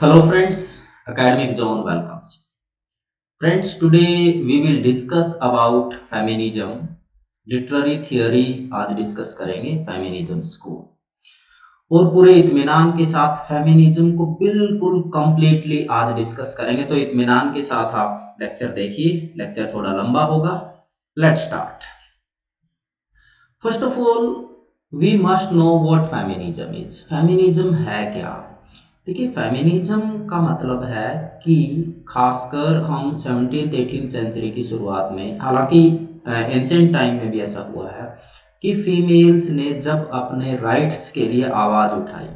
Hello friends, Academic Zone welcomes. Friends, today we will discuss about feminism. Literary theory आज discuss करेंगे feminism को और पूरे इत्मीनान के साथ फेमिनिज्म को बिल्कुल कंप्लीटली आज डिस्कस करेंगे। तो इत्मीनान के साथ आप लेक्चर देखिए, लेक्चर थोड़ा लंबा होगा। Let's start. First of all we must know what feminism is. Feminism है क्या? देखिए, फेमिनिज्म का मतलब है कि खासकर हम 17th-18th सेंचुरी की शुरुआत में, हालांकि एंशिएंट टाइम में भी ऐसा हुआ है कि फीमेल्स ने जब अपने राइट्स के लिए आवाज उठाई,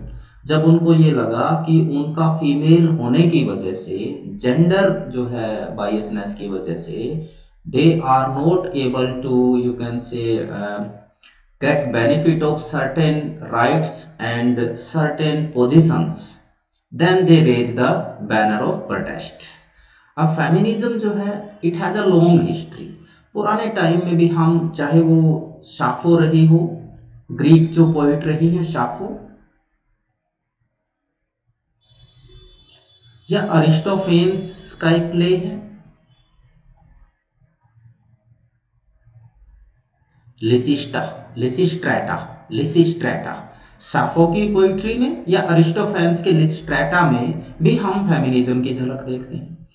जब उनको ये लगा कि उनका फीमेल होने की वजह से, जेंडर जो है बायसनेस की वजह से, they are not able to you can say get benefit of certain rights and certain positions, then they raise the banner of protest. अब फेमिनिज्म जो है it has a long history. पुराने time में भी हम, चाहे वो शाफो रही हो, ग्रीक जो पोइट रही है शाफो, या अरिस्टोफेन्स का एक प्ले है लिसिस्टा, लिसिस्ट्रेटा। साफो की पोइट्री में या अरिस्टोफेन्स के लिसिस्ट्रेटा में भी हम फेमिनिज्म की झलक देखते हैं।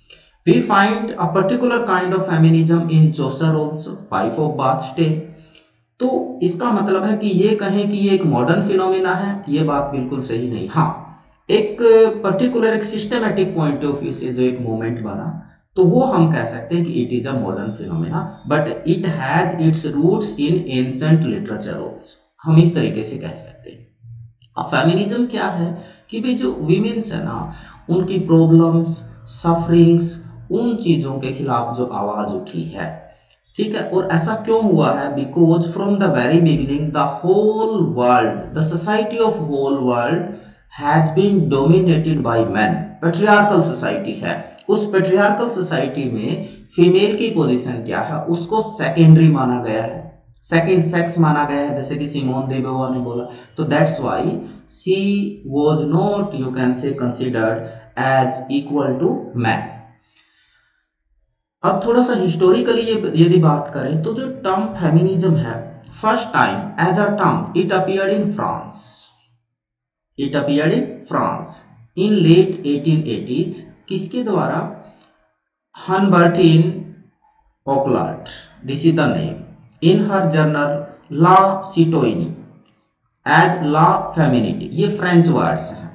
We find a particular kind of feminism in Chaucer also, wife of बाथस्टे। तो इसका मतलब है कि ये कहें कि ये एक मॉडर्न फिनोमिना है, ये बात बिल्कुल सही नहीं। हाँ, एक पर्टिकुलर एक सिस्टमेटिक पॉइंट ऑफ व्यू से जो एक मूवमेंट बना, तो वो हम कह सकते हैं कि it is a modern phenomena, but it has its roots in ancient literature also. हम इस तरीके से कह सकते हैं। अब फेमिनिज्म क्या है कि भी जो वीमेन्स है ना, उनकी प्रॉब्लम्स, सफरिंग्स, उन चीजों के खिलाफ जो आवाज उठी है, ठीक है। और ऐसा क्यों हुआ है? Because from the very beginning the whole world, the society of whole world has been dominated by men. Patriarchal society है। उस पेट्रियार्कल सोसाइटी में फीमेल की पोजीशन क्या है, उसको सेकेंडरी माना गया है, सेकेंड सेक्स माना गया है, जैसे कि सिमोन दे beauvoir ने बोला। तो that's why she was not you can say considered as equal to man. अब थोड़ा सा हिस्टोरिकली यदि बात करें तो जो टर्म फेमिनिज्म है, first time as a term it appeared in France. It appeared in France in late 1880s। किसके द्वारा? Hubertine Auclert, this is the name, in her journal la Citoyenne as ला फेमिनिटी। ये फ्रेंच वर्ड्स हैं।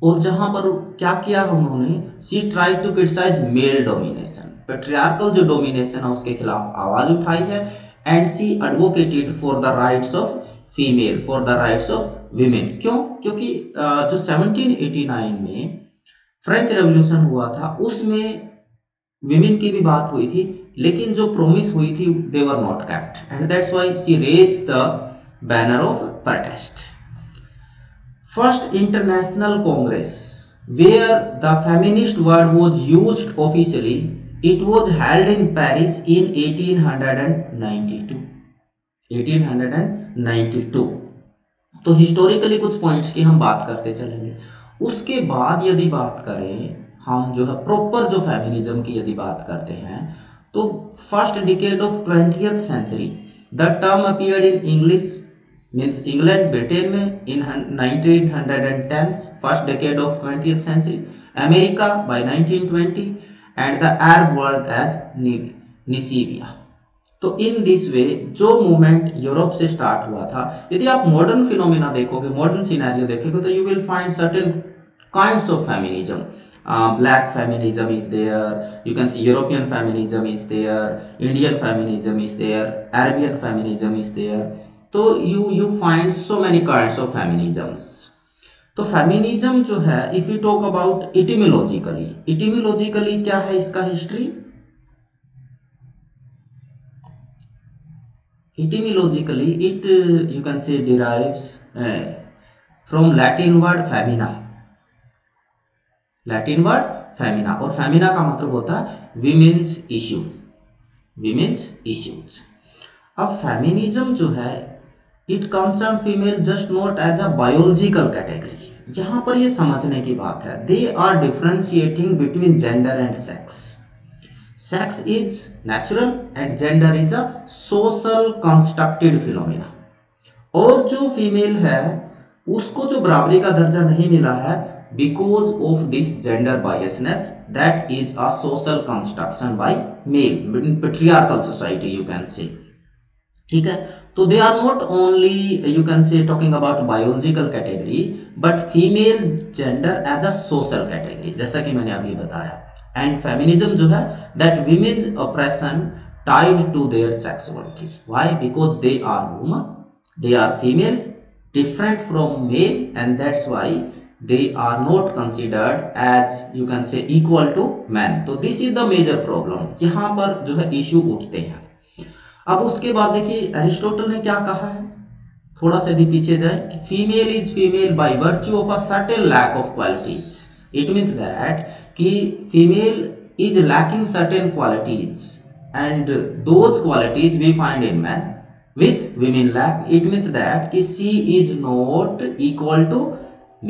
और जहां पर क्या किया उन्होंने, she try to criticise male domination, patriarchal जो डोमिनेशन है उसके खिलाफ आवाज उठाई है, and she advocated for the rights of female, for the rights of women. क्यों? क्योंकि जो 1789 में फ्रेंच रेवोल्यूशन हुआ था उसमें विमेन की भी बात हुई थी, लेकिन जो प्रोमिस हुई थी they were not kept, and that's why she raised the banner of protest. First International Congress where the feminist word was used officially, it was held in Paris in 1892। 1892। तो हिस्टोरिकली कुछ points की हम बात करते चलेंगे। उसके बाद यदि बात करें हम, जो है प्रॉपर जो फेमिनिज्म की यदि बात करते हैं, तो first decade of 20th century the term appeared in English, means England Britain में in 1910, first decade of 20th century, America by 1920, and the Arab world as निसीविया। तो इन दिस वे जो मूवमेंट यूरोप से start हुआ था, यदि आप modern phenomena देखोगे, मॉडर्न सिनेरियो देखोगे, तो you will find certain kinds of feminism. Black feminism is there, you can see European feminism is there, Indian feminism is there, Arabian feminism is there। तो you find so many kinds of feminisms। तो feminism जो है, if you talk about इटिमोलॉजिकली, इटिमोलॉजिकली क्या है इसका history? Etymologically, it you can say derives from Latin word femina, Latin word femina, और femina का मतलब होता है women's issue, women's issues। अब फेमिनिज्म जो है, it concern female just not as a biological category, यहां पर ये समझने की बात है, they are differentiating between gender and sex. Sex is natural and gender is a social constructed phenomena. और जो फीमेल है उसको जो बराबरी का दर्जा नहीं मिला है because of this gender biasness that is a social construction by male in patriarchal society you can say. ठीक है, तो they are not only you can say talking about biological category but female gender as a social category, जैसा कि मैंने अभी बताया. And feminism जो है that women's oppression tied to their sexuality. Why? Because they are woman, they are female, different from male, and that's why they are not considered as you can say equal to men. तो this is the major problem, यहाँ पर जो है issue उठते हैं. अब उसके बाद देखिए एरिस्टोटल ने क्या कहा है, थोड़ा सा यदि पीछे जाए, female is female by virtue of a certain lack of qualities. It means that कि female is lacking certain qualities and those qualities we find in man which women lack. It means that कि she is not equal to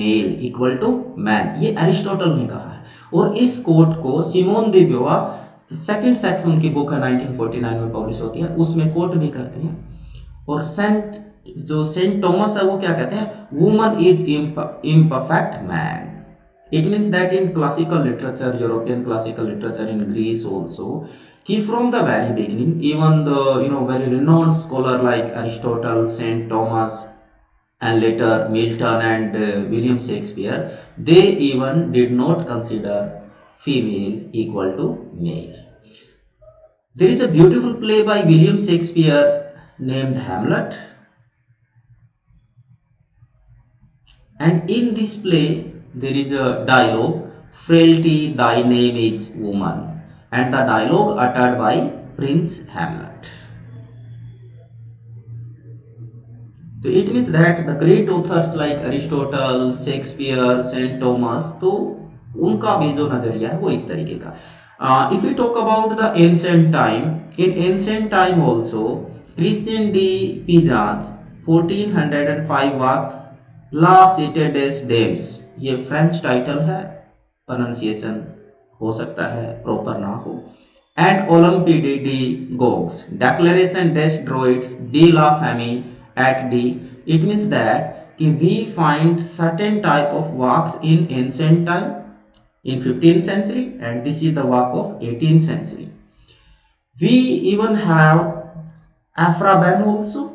male, equal to man. ये Aristotle ने कहा है. और इस coat को Simone दे ब्यूवर second sex उनकी book है 1949 में पब्लिश होती है, उसमें कोट भी करते हैं. और सेंट थॉमस है वो क्या कहते हैं, woman is imperfect man. It means that in classical literature, European classical literature, in Greece also, from the very beginning, even the very renowned scholar like Aristotle, Saint Thomas, and later Milton and William Shakespeare, they even did not consider female equal to male. There is a beautiful play by William Shakespeare named Hamlet, and in this play there is a dialogue, frailty thy name is woman, and the dialogue uttered by Prince Hamlet. So it means that the great authors like Aristotle, Shakespeare, Saint Thomas, तो उनका भी जो नजरिया है वो इस तरीके का. If we talk about the ancient time, in ancient time also Christian de Pizans 1405 work La Cité des Dames, ये फ्रेंच टाइटल है, प्रोनाउंसिएशन हो सकता है प्रॉपर ना हो. And Olympe de Gouges declaration डेस ड्रोइड्स डी ला फेमी एट डी. इट मीन्स दैट कि we find certain type of works in ancient time in 15th century and this is the work of 18th century. We even have Aphra Behn also,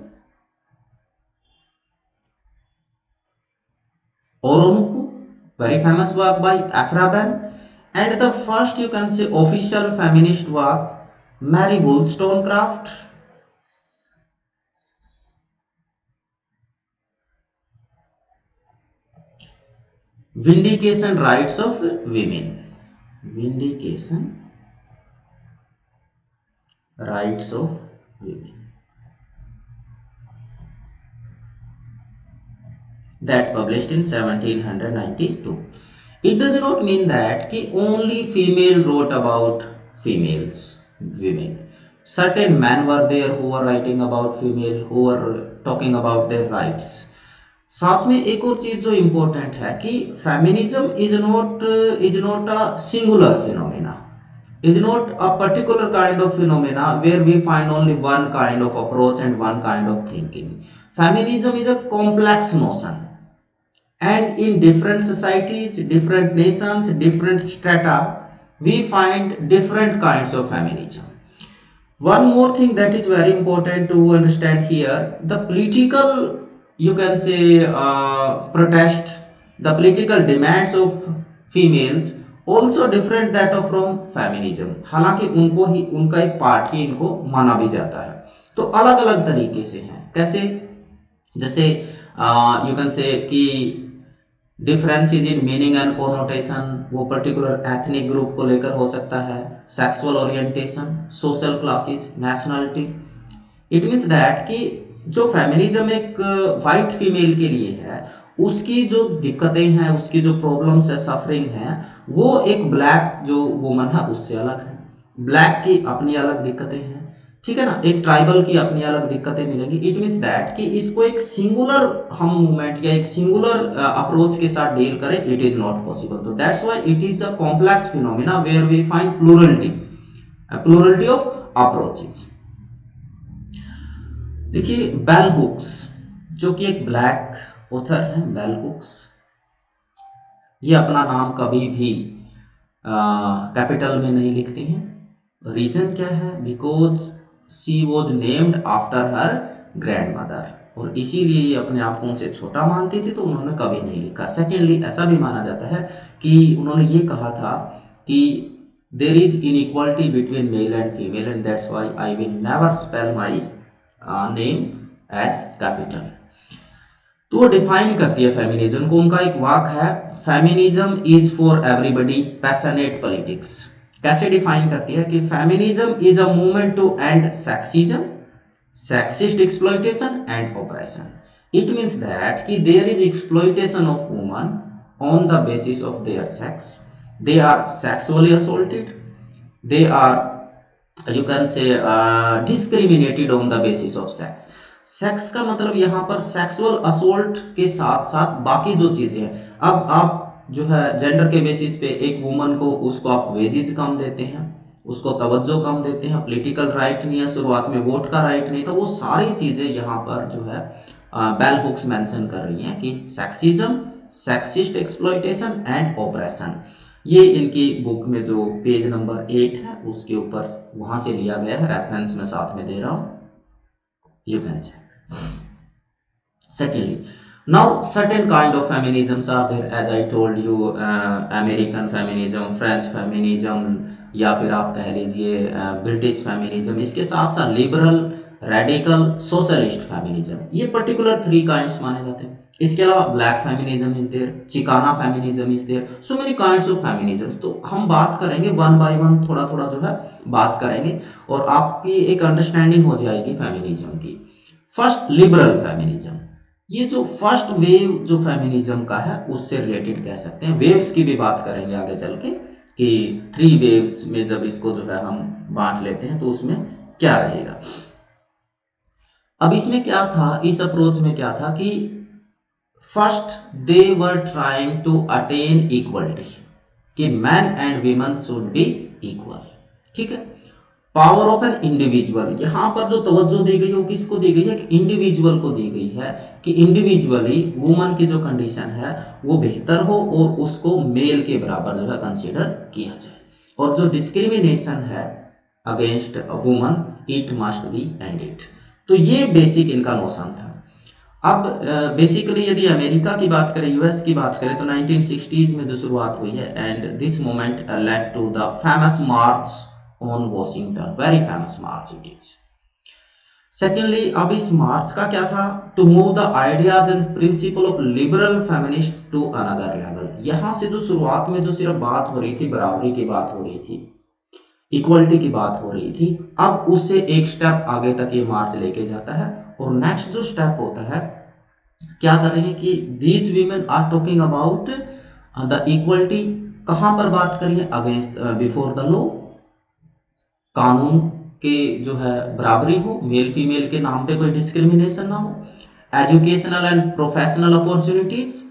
Oronuku, very famous work by Aphra Behn, and the first you can say official feminist work Mary Wollstonecraft. Vindication rights of women. Vindication rights of women. That published in 1792. It does not mean that कि only female wrote about females, women. Certain men were there who were writing about female, who were talking about their rights. साथ में एक और चीज जो important है कि feminism is not a singular phenomena, is not a particular kind of phenomena where we find only one kind of approach and one kind of thinking. Feminism is a complex notion and in different societies, different nations, different strata, we find different kinds of feminism. One more thing that is very important to understand here, the political you can say protest, the political demands of females also different that of from feminism. हालांकि उनको ही उनका एक part ही इनको माना भी जाता है, तो अलग अलग तरीके से हैं. कैसे? जैसे यू कैन से कि differences in meaning and connotation, वो पर्टिकुलर एथनिक ग्रुप को लेकर हो सकता है. Sexual orientation, social classes, nationality. It means that कि जो फेमिनिज्म एक वाइट फीमेल के लिए है, उसकी जो दिक्कतें हैं, उसकी जो प्रॉब्लम्स है, सफरिंग है, वो एक ब्लैक जो वुमन है उससे अलग है. ब्लैक की अपनी अलग दिक्कतें हैं. ठीक है ना, एक ट्राइबल की अपनी अलग दिक्कतें मिलेंगी। इट मीन्स दैट कि इसको एक सिंगुलर हम मूवमेंट या एक सिंगुलर अप्रोच के साथ डील करें, इट इज नॉट पॉसिबल। तो that's why it is a complex phenomena where we find plurality of approaches. देखिए बेल हुक्स, जो कि एक ब्लैक ऑथर है, बेल हुक्स, ये अपना नाम कभी भी कैपिटल में नहीं लिखती हैं। रीजन क्या है? Because she was named after her grand mother, और इसीलिए ये अपने आप को उनसे छोटा मानती थी, तो उन्होंने कभी नहीं लिखा। सेकेंडली, ऐसा भी माना जाता है कि उन्होंने ये कहा था कि there is inequality between male and female and that's why I will never spell my name as capital. तो वो डिफाइन करती है फेमिनिज्म को। उनका एक वाक है, feminism is for everybody passionate politics. कैसे डिफाइन करती है कि feminism is a movement to end sexism, sexist exploitation and oppression. It means that कि there is exploitation of women on the basis of their sex. They are sexually assaulted. They are, you can say, discriminated on the basis of sex. Sex का मतलब यहाँ पर sexual assault के साथ साथ बाकी जो चीजें हैं। अब आप जो है जेंडर के बेसिस पे एक वुमन को, उसको आप वेजेज कम देते हैं, उसको तवज्जो कम देते हैं, पॉलिटिकल राइट नहीं है, शुरुआत में वोट का राइट नहीं था, वो सारी चीजें यहाँ पर जो है बेल हुक्स मेंशन कर रही हैं कि sexism, sexist exploitation and operation. ये इनकी बुक में जो पेज नंबर 8 है उसके ऊपर वहां से लिया गया है, रेफरेंस में साथ में दे रहा हूं, you can check. Secondly, now certain kind of feminisms are there, as I told you, American feminism, French feminism, या फिर आप कह लीजिए ब्रिटिश फेमिनिज्म। इसके साथ साथ लिबरल, रेडिकल, सोशलिस्ट फेमिनिज्म, ये पर्टिकुलर 3 काइंड्स माने जाते हैं। इसके अलावा black feminism is there, Chicana feminism is there, so many kinds of feminism. तो हम बात करेंगे वन बाय वन, थोड़ा थोड़ा जो है बात करेंगे और आपकी एक अंडरस्टैंडिंग हो जाएगी फेमिनिज्म की। First, liberal feminism. ये जो फर्स्ट वेव जो फेमिनिज्म का है उससे रिलेटेड कह सकते हैं। वेव्स की भी बात करेंगे आगे चल के कि 3 वेव्स में जब इसको जो है हम बांट लेते हैं तो उसमें क्या रहेगा। अब इसमें क्या था, इस अप्रोच में क्या था कि first they were trying to attain equality, कि man and women should be equal. ठीक है, पावर ऑफ एन इंडिविजुअल, यहां पर जो तवज्जो दी गई है वो किसको दी गई है? कि इंडिविजुअल को दी गई है, कि इंडिविजुअली वुमन की जो कंडीशन है वो बेहतर हो और उसको मेल के बराबर जो है कंसीडर किया जाए, और जो डिस्क्रिमिनेशन है against woman, it must B ended. तो ये बेसिक इनका नोशन था। अब बेसिकली यदि अमेरिका की बात करें, यूएस की बात करें, तो 1960s में जो शुरुआत हुई है, and this moment led to the famous march on Washington, very famous march it is. Secondly, अब इस मार्च का क्या था? To move the ideas and principle of liberal feminist to another level. यहां से जो शुरुआत में जो सिर्फ बात हो रही थी, बराबरी की बात हो रही थी, इक्वलिटी की बात हो रही थी, अब उससे एक स्टेप आगे तक ये मार्च लेके जाता है। और नेक्स्ट जो स्टेप होता है, क्या कर रहे हैं कि these women are talking about the equality. कहां पर बात करिए? अगेंस्ट, बिफोर द लॉ, कानून के जो है बराबरी हो, मेल फीमेल के नाम पे कोई डिस्क्रिमिनेशन ना हो, एजुकेशनल एंड प्रोफेशनल अपॉर्चुनिटीज,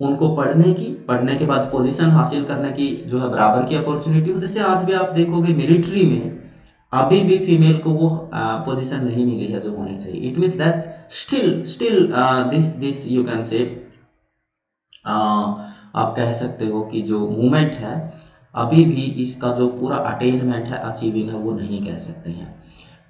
उनको पढ़ने के बाद पोजीशन हासिल करने की जो है बराबर की अपॉर्चुनिटी हो। जैसे आज भी आप देखोगे मिलिट्री में अभी भी फीमेल को वो पोजीशन नहीं मिली है जो होनी चाहिए। It means that still this you can से, आप कह सकते हो कि जो मूवमेंट है अभी भी इसका जो पूरा अटेनमेंट है, अचीविंग है, वो नहीं कह सकते हैं।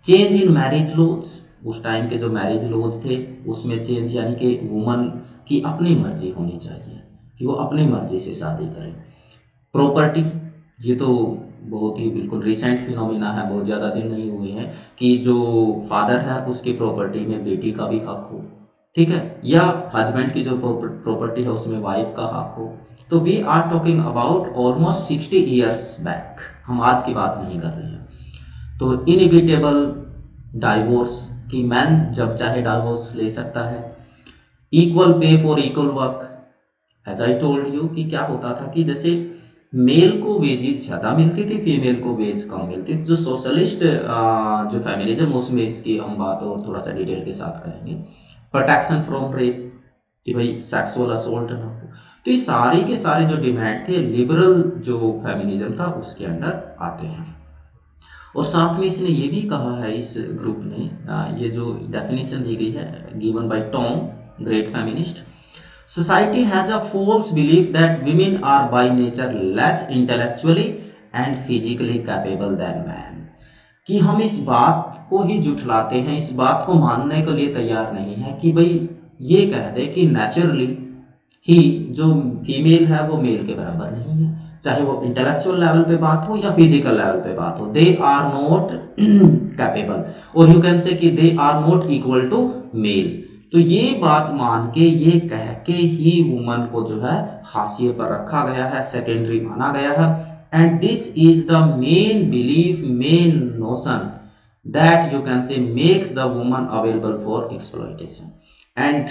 चेंज इन मैरिज लॉज, उस टाइम के जो मैरिज लॉज थे उसमें चेंज, यानी कि वुमन की अपनी मर्जी होनी चाहिए कि वो अपनी मर्जी से शादी करें। प्रॉपर्टी, ये तो बहुत ही बिल्कुल रिसेंट फिनोमिना है, बहुत ज़्यादा दिन नहीं हुए हैं, कि जो फादर है उसकी प्रॉपर्टी में बेटी का भी हक हो, ठीक है, या हस्बैंड की जो प्रॉपर्टी है उसमें वाइफ का हक हो। तो we are talking about almost 60 years back, हम आज की बात नहीं कर रहे हैं। तो इनइविटेबल डाइवोर्स, कि मैन जब चाहे डाइवोर्स ले सकता है। Equal pay for equal work, as I told you कि क्या होता था कि जैसे मेल को वेजेज ज़्यादा मिलती थी, फीमेल को वेज कम मिलती थी। जो सोशलिस्ट जो फेमिनिज्म, उसमें इसकी हम बात और थोड़ा सा डिटेल के साथ करेंगे। प्रोटेक्शन फ्रॉम रेप, कि भाई सेक्सुअल असोल्ट ना हो। तो ये सारे के सारे जो डिमांड थे लिबरल जो फेमिनिज्म था उसके अंडर आते हैं। और साथ में इसने ये भी कहा है, इस ग्रुप ने, ये जो डेफिनेशन दी गई है given by Tom, great feminist, society has a false belief that women are by nature less intellectually and physically capable than men, कि हम इस बात को ही जुठलाते हैं, इस बात को मानने के लिए तैयार नहीं है कि भाई ये कह दे कि नेचुरली ही जो फीमेल है वो मेल के बराबर नहीं है, चाहे वो इंटेलेक्चुअल लेवल पे बात हो या फिजिकल लेवल पे बात हो। दे आर नॉट कैपेबल, और यू कैन से कि they are not equal to male. तो ये बात मान के, ये कह के ही वुमन को जो है हाशिए पर रखा गया है, सेकेंडरी माना गया है। And this is the main belief, main notion that you can से makes the woman available for exploitation. And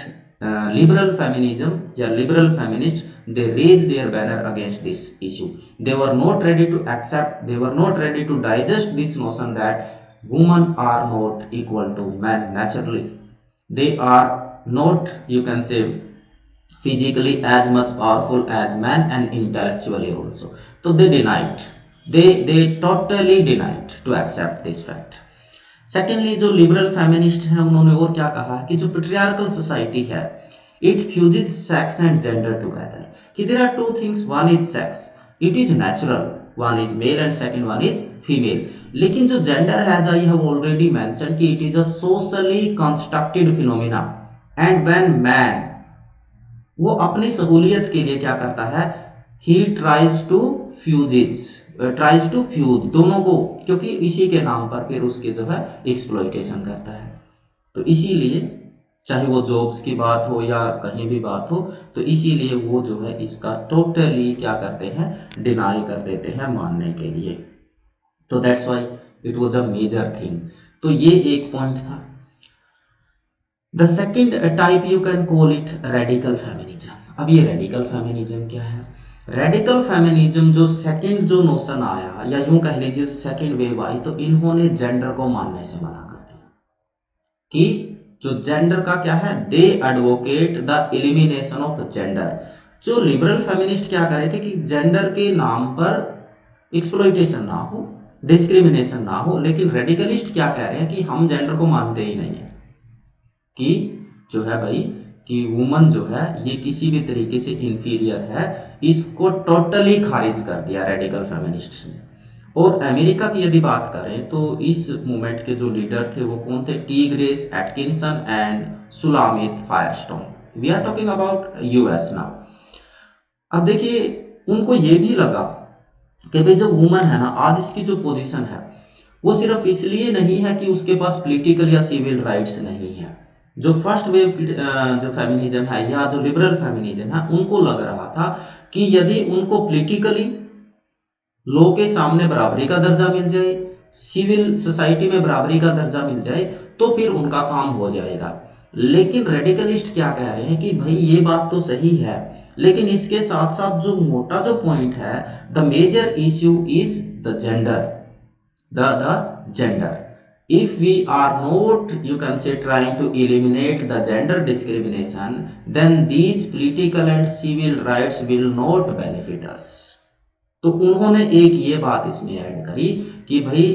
liberal feminism या liberal feminists, they raised their banner against this issue. They were not ready to accept, they were not ready to digest this notion that women are not equal to men naturally. They are not, you can say, physically as much powerful as men and intellectually also. So they denied, they totally denied to accept this fact. Secondly जो liberal feminist हैं उन्होंने और क्या कहा कि जो patriarchal society है, it fuses sex and gender together, कि there are two things, one is sex, it is natural, one is male and second one is female. लेकिन जो जेंडर है, as I have already mention, कि it is a socially constructed phenomena, and when man वो अपनी सहूलियत के लिए क्या करता है, ही ट्राइज टू फ्यूज दोनों को, क्योंकि इसी के नाम पर फिर उसके जो है एक्सप्लॉइटेशन करता है। तो इसीलिए चाहे वो जॉब्स की बात हो या कहीं भी बात हो, तो इसीलिए वो जो है इसका टोटली क्या करते हैं, डिनाई कर देते हैं मानने के लिए। तो that's why it was a major thing. तो ये एक पॉइंट था। The second type you can call it radical feminism. अब ये रेडिकल फेमिनिज्म क्या है? रेडिकल फेमिनिज्म जो सेकंड जो नोशन आया, या यूं कह लीजिए सेकंड वेव आई, तो इन्होंने जेंडर को मानने से मना कर दिया कि जो जेंडर का क्या है, they advocate the elimination of gender. जो लिबरल फेमिनिस्ट क्या कर रहे थे कि जेंडर के नाम पर एक्सप्लॉइटेशन ना हो, डिस्क्रिमिनेशन ना हो, लेकिन रेडिकलिस्ट क्या कह रहे हैं कि हम जेंडर को मानते ही नहीं है, कि जो है भाई कि वुमन जो है ये किसी भी तरीके से इंफीरियर है, इसको टोटली खारिज कर दिया रेडिकल फेमिनिस्ट्स ने। और अमेरिका की यदि बात करें तो इस मूवमेंट के जो लीडर थे वो कौन थे? Ti Grace Atkinson and Shulamith Firestone. We are talking about US now. अब देखिए, उनको ये भी लगा कि भाई जो वुमन है ना, आज इसकी जो पोजीशन है वो सिर्फ इसलिए नहीं है कि उसके पास पॉलिटिकल या सिविल राइट्स नहीं है। जो फर्स्ट वेव जो फेमिनिज्म है या जो लिबरल फेमिनिज्म है, उनको लग रहा था कि यदि उनको पॉलिटिकली लॉ के सामने बराबरी का दर्जा मिल जाए, सिविल सोसाइटी में बराबरी का दर्जा मिल जाए, तो फिर उनका काम हो जाएगा। लेकिन रेडिकलिस्ट क्या कह रहे हैं कि भाई ये बात तो सही है, लेकिन इसके साथ साथ जो मोटा जो पॉइंट है, the major issue is the gender, the gender. If we are not, you can say, trying to eliminate the gender discrimination, then these political and civil rights will not benefit us. तो उन्होंने एक ये बात इसमें add करी कि भाई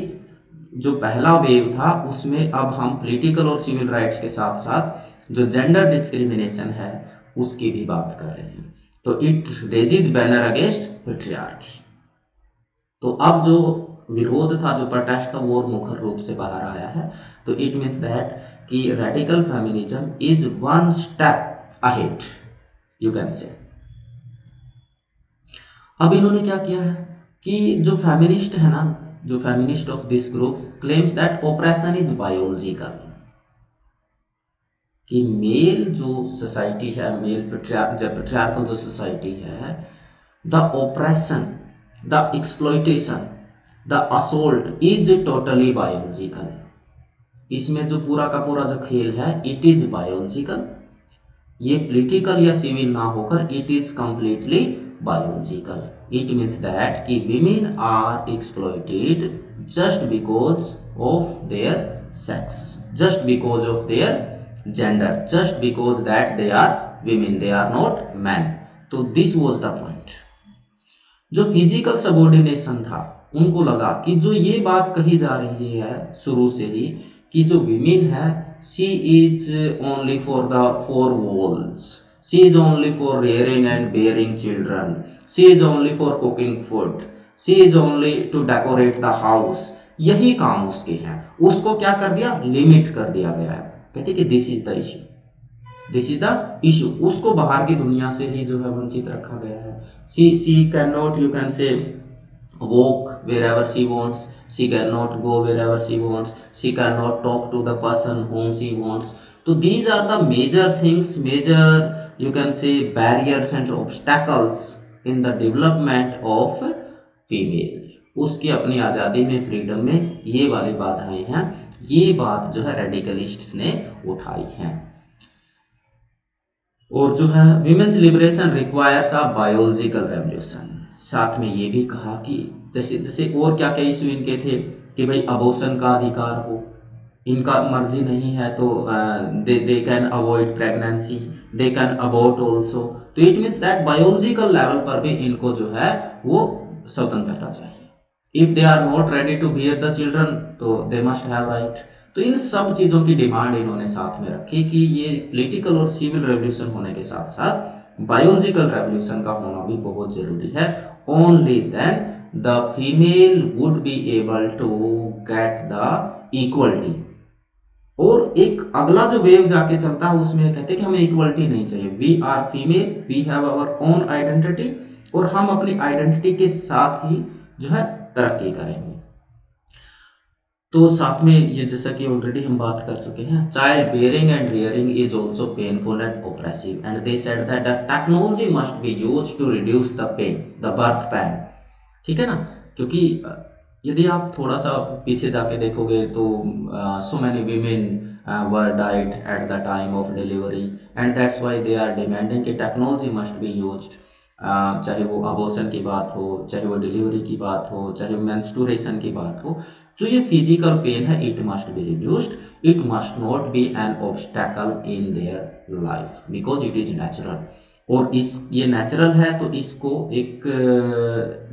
जो पहला वेव था उसमें अब हम पॉलिटिकल और सिविल राइट्स के साथ साथ जो जेंडर डिस्क्रिमिनेशन है उसकी भी बात कर रहे हैं। तो इट रेजिज बैनर अगेंस्ट पेट्रियार्की। तो अब जो विरोध था, जो प्रोटेस्ट था, वो मुखर रूप से बाहर आया है। तो इट मीन्स दैट कि radical feminism is one step ahead, you can से। अब इन्होंने क्या किया है कि जो फेमिनिस्ट है ना, जो feminist of this group claims that operation is biological, कि मेल जो सोसाइटी है, मेल पेट्रियार्कल जो सोसाइटी है, the operation, the exploitation, the assault is totally biological. इसमें जो पूरा का पूरा जो खेल है, इट इज बायोलॉजिकल। ये पॉलिटिकल या सिविल ना होकर it is completely biological. It means that कि women are exploited just because of their sex, just because of their gender, just because that they are women, they are not men. तो this was the point. जो physical subordination था, उनको लगा कि जो ये बात कही जा रही है शुरू से ही कि जो विमेन है, she is only for the four walls, she is only for rearing and bearing children, she is only for cooking food, she is only to decorate the house, यही काम उसके हैं, उसको क्या कर दिया, लिमिट कर दिया गया है। कहते कि this is the issue, this is the issue, उसको बाहर की दुनिया से ही जो है वंचित रखा गया है। She can not, you can say walk wherever she wants, she cannot go wherever she wants, she cannot talk to the person whom she wants. So these are the major things, major you can say barriers and obstacles in the development of female. उसकी अपनी आज़ादी में, freedom में ये वाली बाधाएं हैं, ये बात जो है रेडिकलिस्ट्स ने उठाई है। और जो है women's liberation requires a biological revolution, साथ में ये भी कहा कि जैसे जैसे और क्या क्या इशू इनके थे कि भाई अबॉर्शन का अधिकार हो, इनका मर्जी नहीं है तो they can avoid pregnancy, they can abort also. तो it means that biological level पर भी इनको जो है वो स्वतंत्रता चाहिए। If they are not ready to bear the children तो दे मस्ट हैव राइट। तो इन सब चीजों की डिमांड इन्होंने साथ में रखी कि ये पॉलिटिकल और सिविल रेवोल्यूशन होने के साथ साथ बायोलॉजिकल रेवोल्यूशन का होना भी बहुत जरूरी है। Only then the female would be able to get the equality. और एक अगला जो वेव जाके चलता है उसमें कहते हैं कि हमें इक्वलिटी नहीं चाहिए, we are female, we have our own identity, और हम अपनी आइडेंटिटी के साथ ही जो है तरक्की करेंगे। तो साथ में ये जैसा कि ऑलरेडी हम बात कर चुके हैं, child bearing and rearing is also painful and oppressive and they said that the technology must be used to reduce the pain, the birth pain. ठीक है ना, क्योंकि यदि आप थोड़ा सा पीछे जाके देखोगे तो so many women were died at the time of delivery and that's why they are demanding कि टेक्नोलॉजी मस्ट बी यूज्ड। चाहे वो अबॉर्शन की बात हो, चाहे वो डिलीवरी की बात हो, चाहे मेंस्ट्रुएशन की बात हो, जो ये फिजिकल पेन है it must be reduced, it must not be an obstacle in their life because it is natural. और इस ये नेचुरल है तो इसको एक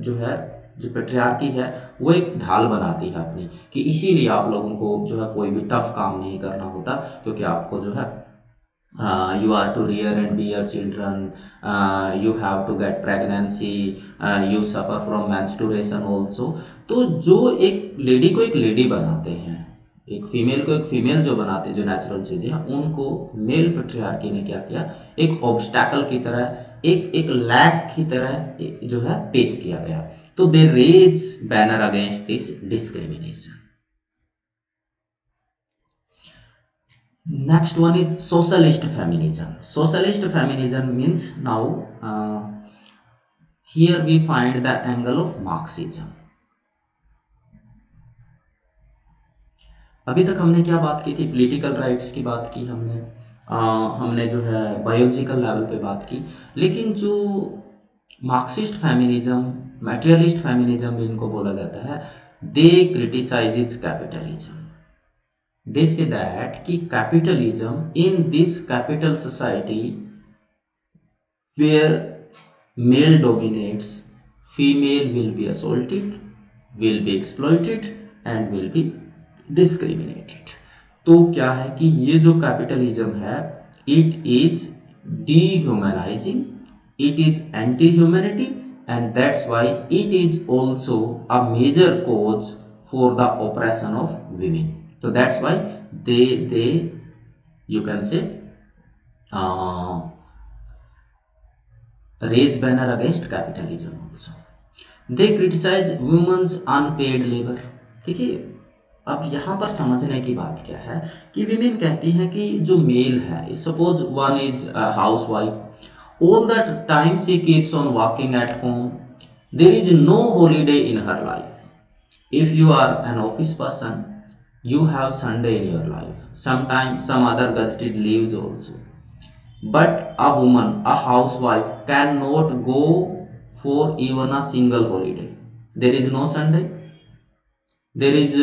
जो है जो पेट्रियार्की है वो एक ढाल बनाती है अपनी, कि इसीलिए आप लोगों को जो है कोई भी टफ काम नहीं करना होता, क्योंकि आपको जो है you are to rear and bear children, you have to get pregnancy, you suffer from menstruation also। तो जो एक लेडी को एक लेडी बनाते हैं, एक फीमेल को एक फीमेल जो बनाते हैं, जो नेचुरल चीजें हैं, उनको मेल पेट्रियार्की ने क्या किया, एक ऑब्स्टैकल की तरह, एक लैग की तरह जो है पेश किया गया। तो they raise banner against this discrimination. Next one is socialist feminism. Socialist feminism means now here we find the angle of Marxism. अभी तक हमने क्या बात की थी, पॉलिटिकल राइट्स की बात की हमने, हमने जो है बायोलॉजिकल लेवल पे बात की, लेकिन जो मार्क्सिस्ट फेमिनिज्म, मटेरियलिस्ट फेमिनिज्म भी इनको बोला जाता है, they criticise capitalism. They say that कि capitalism in this capital society where male dominates, female will be assaulted, will be exploited and will be discriminated। तो क्या है कि ये जो कैपिटलिज्म है, it is dehumanizing, it is anti-humanity and that's why it is also a major cause for the oppression of women। So that's why they you can say raise banner against capitalism also। They criticize women's unpaid labor। ठीक है, अब यहाँ पर समझने की बात क्या है कि विमेन कहती हैं कि जो मेल है, suppose one is house wife, all the time she keeps on working at home, there is no holiday in her life। if you are an office person, you have Sunday in your life, sometimes some other gazetted leaves also, but a woman, a housewife cannot go for even a single holiday. There is no Sunday. There is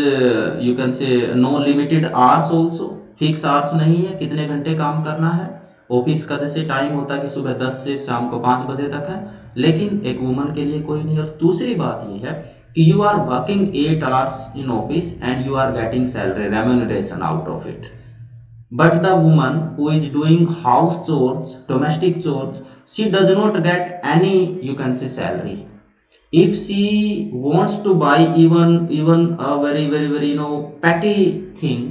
you can say no limited hours also. Fix hours नहीं है कितने घंटे काम करना है. Office का जैसे time होता है कि सुबह 10 से शाम को 5 बजे तक है, लेकिन एक वुमन के लिए कोई नहीं. और दूसरी बात ये है कि you are working 8 hours in office and you are getting salary remuneration out of it. But the woman who is doing house chores, domestic chores, she does not get any, you can say, salary. If she wants to buy even a very petty thing,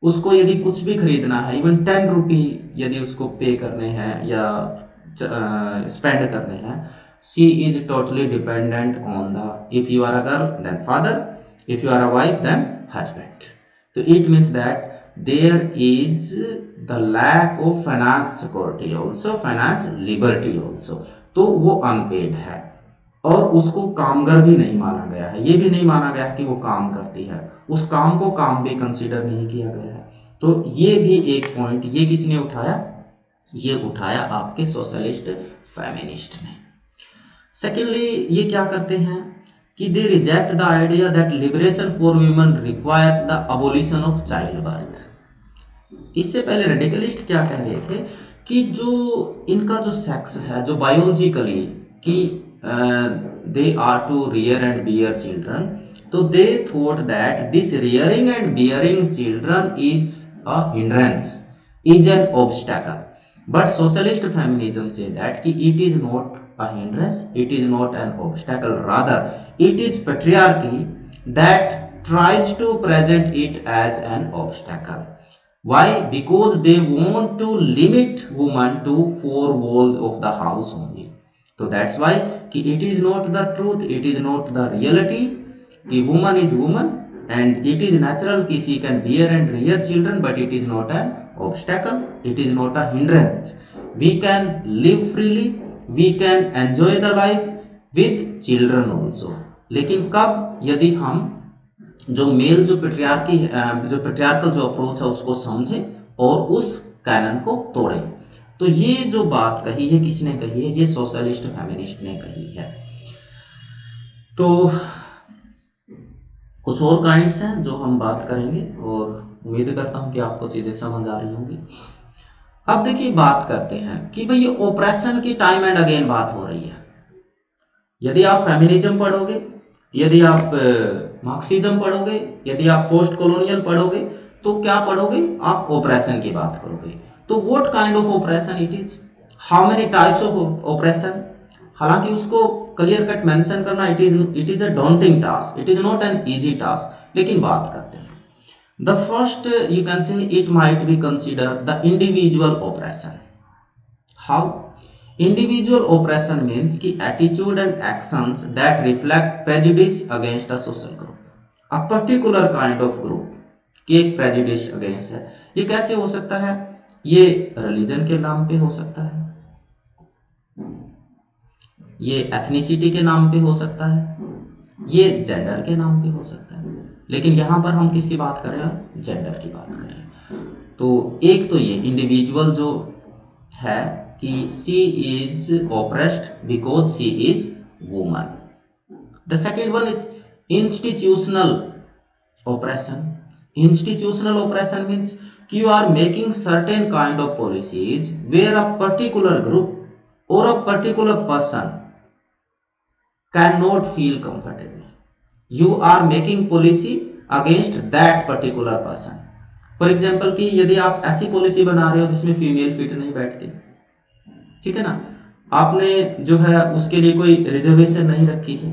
उसको यदि कुछ भी खरीदना है, even 10 रुपी यदि उसको पे करने हैं या स्पेंड करने हैं, she is totally dependent on the, if you are a girl then father, if you are a wife then husband. So it means that there is the lack of finance security also, finance liberty also. तो वो unpaid है और उसको कामगार भी नहीं माना गया है. ये भी नहीं माना गया है कि वो काम करती है, उस काम को काम भी कंसीडर नहीं किया गया है. तो ये भी एक पॉइंट, ये किसने उठाया? ये उठाया आपके सोशलिस्ट फेमिनिस्ट ने. सेकेंडली ये क्या करते हैं कि दे reject the idea that liberation for women requires the abolition of child birth. इससे पहले रेडिकलिस्ट क्या कह रहे थे कि जो इनका जो सेक्स है, जो बायोलॉजिकली कि they are to rear and bear children, तो they thought that this rearing and bearing children is a hindrance, is an obstacle. But socialist feminism से दैट कि it is not a hindrance, it is not an obstacle, rather it is patriarchy that tries to present it as an obstacle. Why? Because they want to limit woman to 4 walls of the house only. So that's why कि it is not the truth, it is not the reality कि woman is woman and it is natural कि she can bear and rear children, but it is not an obstacle, it is not a hindrance. We can live freely, we can enjoy the life with children also. लेकिन कब? यदि हम जो mail जो patriarchal जो approach है उसको समझें और उस कैनन को तोड़ें. तो ये जो बात कही है, किसने कही है? ये सोशलिस्ट फेमिनिस्ट ने कही है. तो कुछ और काइंड्स हैं जो हम बात करेंगे और उम्मीद करता हूं कि आपको चीजें समझ आ रही होंगी. अब देखिए बात करते हैं कि भाई ये ओप्रेशन की टाइम एंड अगेन बात हो रही है. यदि आप फेमिनिज्म पढ़ोगे, यदि आप मार्क्सिज्म पढ़ोगे, यदि आप पोस्ट कॉलोनियल पढ़ोगे, तो क्या पढ़ोगे? आप ओप्रेशन की बात करोगे. तो what kind of oppression it is, how many types of oppression. हालांकि उसको क्लियर कट मेंशन करना it is a daunting task, it is not an easy task. लेकिन बात करते हैं. The first, you can say, it might be considered the individual oppression. How? Individual oppression means कि attitude and actions that reflect prejudice against a social group, a particular kind of group कि एक prejudice against है. ये कैसे हो सकता है? ये religion के नाम पे हो सकता है, ये ethnicity के नाम पे हो सकता है, ये जेंडर के नाम पे हो सकता है. लेकिन यहां पर हम किसकी बात कर रहे हैं? जेंडर की बात कर रहे हैं. तो एक तो ये इंडिविजुअल जो है कि she is oppressed because she is woman. The second one is institutional oppression. Institutional oppression means कि you are making certain kind of policies where a particular group और a particular person can not feel comfortable. You are making policy against that particular person. For example कि यदि आप ऐसी policy बना रहे हो जिसमें फीमेल फिट नहीं बैठती, ठीक है ना, आपने जो है उसके लिए कोई रिजर्वेशन नहीं रखी है,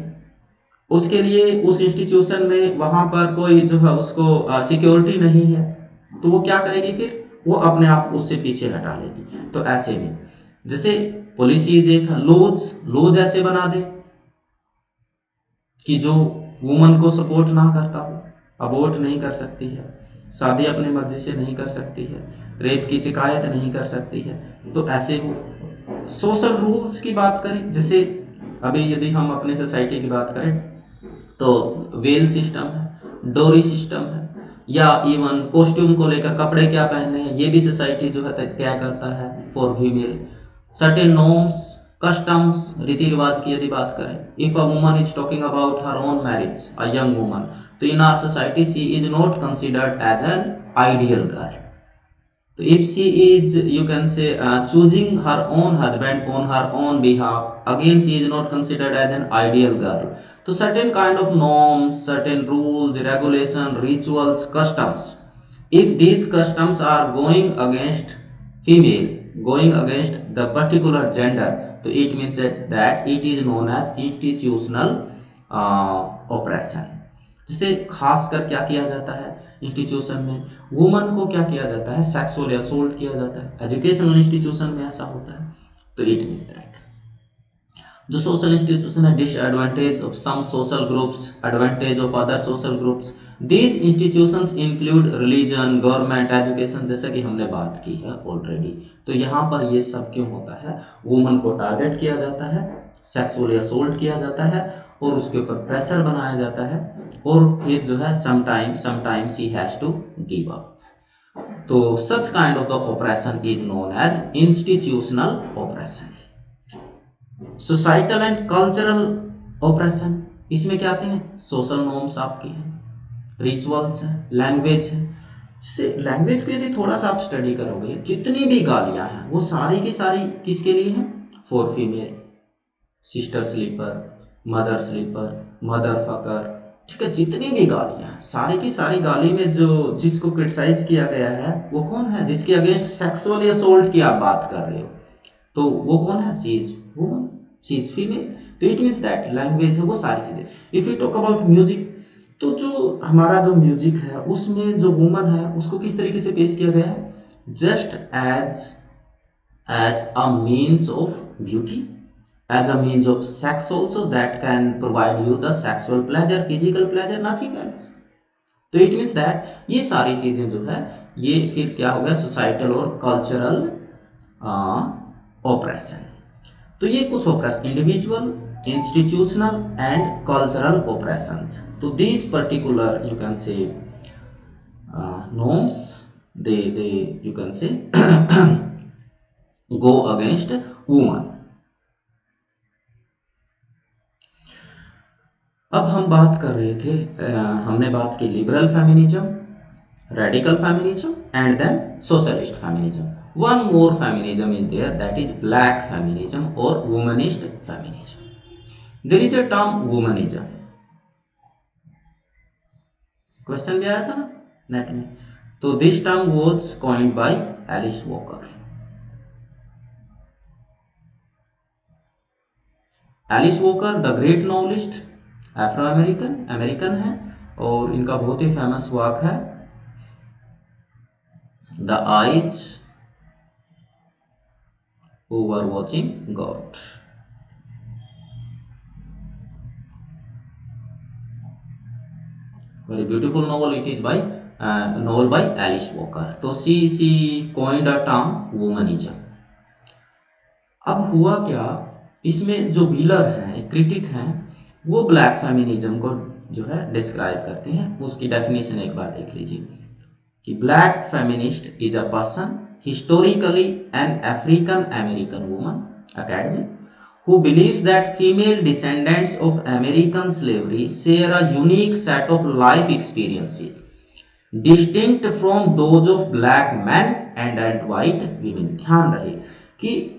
उसके लिए उस इंस्टीट्यूशन में वहां पर कोई जो है उसको सिक्योरिटी नहीं है, तो वो क्या करेगी? फिर वो अपने आप उससे पीछे हटा लेगी. तो ऐसे में जैसे पॉलिसी जे था, लॉज ऐसे बना दे कि जो वुमन को सपोर्ट ना करता हो, अबॉर्ट नहीं कर सकती है, शादी अपनी मर्जी से नहीं कर सकती है, रेप की शिकायत नहीं कर सकती है. तो ऐसे हो. सोशल रूल्स की बात करें, जैसे अभी यदि हम अपनी सोसाइटी की बात करें तो वेल सिस्टम है, डोरी सिस्टम है, या इवन कॉस्ट्यूम को लेकर कपड़े क्या पहनने हैं ये भी सोसाइटी जो है तय करता है for female. Certain norms customs, रीति रिवाज की यदि बात करें, if a woman is talking about her own marriage, a young woman, तो in our society she is not considered as an ideal girl. So if she is, you can say, choosing her own husband on her own behalf, again she is not considered as an ideal girl. So certain kind of norms, certain rules, regulation, rituals, customs, if these customs are going against female, going against the particular gender, so it means that it is known as institutional oppression. जिसे खासकर क्या किया जाता है institution में, woman को क्या किया जाता है, सेक्सुअल असोल्ट किया जाता है. एजुकेशनल इंस्टीट्यूशन में ऐसा होता है. तो इट मींस दैट जो सोशल इंस्टीट्यूशन है, disadvantage of some social groups, advantage of other social groups. These institutions include religion, government, education, जैसा कि हमने बात की है ऑलरेडी. तो यहाँ पर ये सब क्यों होता है, वुमन को टारगेट किया जाता है, सेक्सुअली असोल्ट किया जाता है और उसके ऊपर प्रेशर बनाया जाता है और फिर जो है sometime she has to give up. तो such kind of the operation is known as institutional operation. Societal and cultural operation, इसमें क्या आते हैं, सोशल नॉर्म्स आपके हैं, रिचुअल्स हैं, लैंग्वेज है. जैसे लैंग्वेज को यदि थोड़ा सा आप स्टडी करोगे, जितनी भी गालियां हैं वो सारी की सारी किसके लिए हैं, for female. Sister sleeper, mother sleeper, mother fucker, ठीक है, जितनी भी गालियां, सारी की सारी गाली में जो जिसको क्रिटिसाइज किया गया है वो कौन है, जिसके अगेंस्ट सेक्सुअली असोल्ट की आप बात कर रहे हो, तो वो कौन है, she is woman, she is female. तो इट मींस दैट लैंग्वेज है वो सारी चीजें. If you talk about music, तो जो हमारा जो म्यूजिक है उसमें जो वुमन है उसको किस तरीके से पेश किया गया है, just as a means of beauty, as a means of sex also that can provide you the sexual pleasure, physical pleasure, nothing else. तो it means that ये सारी चीजें जो है ये फिर क्या हो गया, सोसाइटल और कल्चरल ऑपरेशन. तो ये कुछ operation, individual, institutional and cultural operations. तो these particular you can say norms, they you can say go against woman. अब हम बात कर रहे थे, हमने बात की liberal feminism, radical feminism and then socialist feminism. One more feminism is there, that is black feminism और womanist feminism. There is a term womanism, question भी आया था ना नेट में. तो this term was coined by Alice Walker. Alice Walker the great novelist, Afro American है और इनका बहुत ही फेमस वर्क है the eyes who were watching God. Very beautiful novel it is bye novel by Alice Walker. तो she coined a term वुमनिज्म. अब हुआ क्या, इसमें जो व्हीलर हैं, क्रिटिक हैं, वो ब्लैक फेमिनिज्म को जो है डिस्क्राइब करते हैं. उसकी डेफिनेशन एक बार देख लीजिए कि black feminist is a person historically an African American woman academic who believes that female descendants of American slavery share a unique set of life experiences distinct from those of black men and white women. ध्यान रहे कि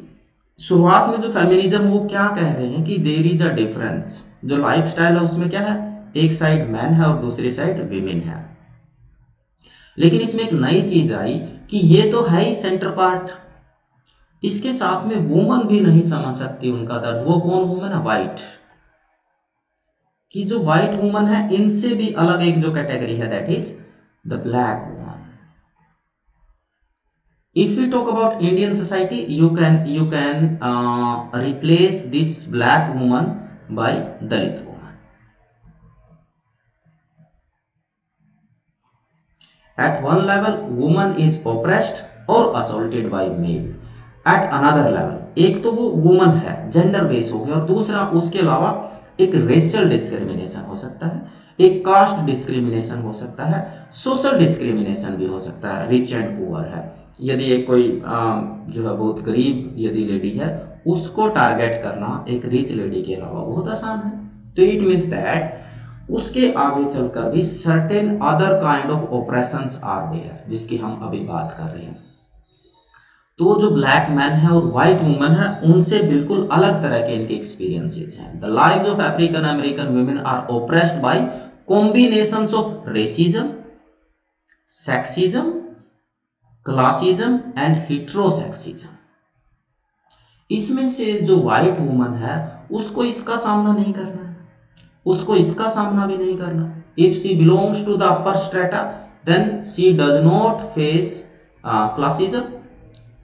शुरुआत में जो feminism वो क्या कह रहे हैं कि देयर इज अ डिफरेंस, जो लाइफस्टाइल है उसमें क्या है, एक साइड मैन है और दूसरी साइड विमेन है. लेकिन इसमें एक नई चीज आई कि ये तो है ही सेंटर पार्ट, इसके साथ में वुमन भी नहीं समझ सकती उनका दर्द. वो कौन वुमन है, वाइट, कि जो वाइट वुमन है इनसे भी अलग एक जो कैटेगरी है that is the black woman. If we talk about Indian society, you can replace this black woman by Dalit woman. At one level, woman is oppressed or assaulted by male. At another level, एक तो वो woman है, gender base हो गया, और दूसरा उसके अलावा एक रेशियल डिस्क्रिमिनेशन हो सकता है, एक कास्ट डिस्क्रिमिनेशन हो सकता है, सोशल डिस्क्रिमिनेशन भी हो सकता है. रिच एंड पुअर है, यदि एक कोई जो है बहुत गरीब यदि लेडी है उसको टारगेट करना एक रिच लेडी के अलावा बहुत आसान है। तो इट मीन्स दैट उसके आगे चलकर भी certain other kind of operations are there, जिसकी हम अभी बात कर रहे हैं। तो जो ब्लैक मैन है और व्हाइट वुमन है, उनसे बिल्कुल अलग तरह के इनके एक्सपीरियंसेस हैं। The lives of African American women are oppressed by combinations of racism, sexism, classism and heterosexism. इसमें से जो व्हाइट वुमन है उसको इसका सामना नहीं करना है, उसको इसका सामना भी नहीं करना। If she belongs to the upper strata then she does not face classism,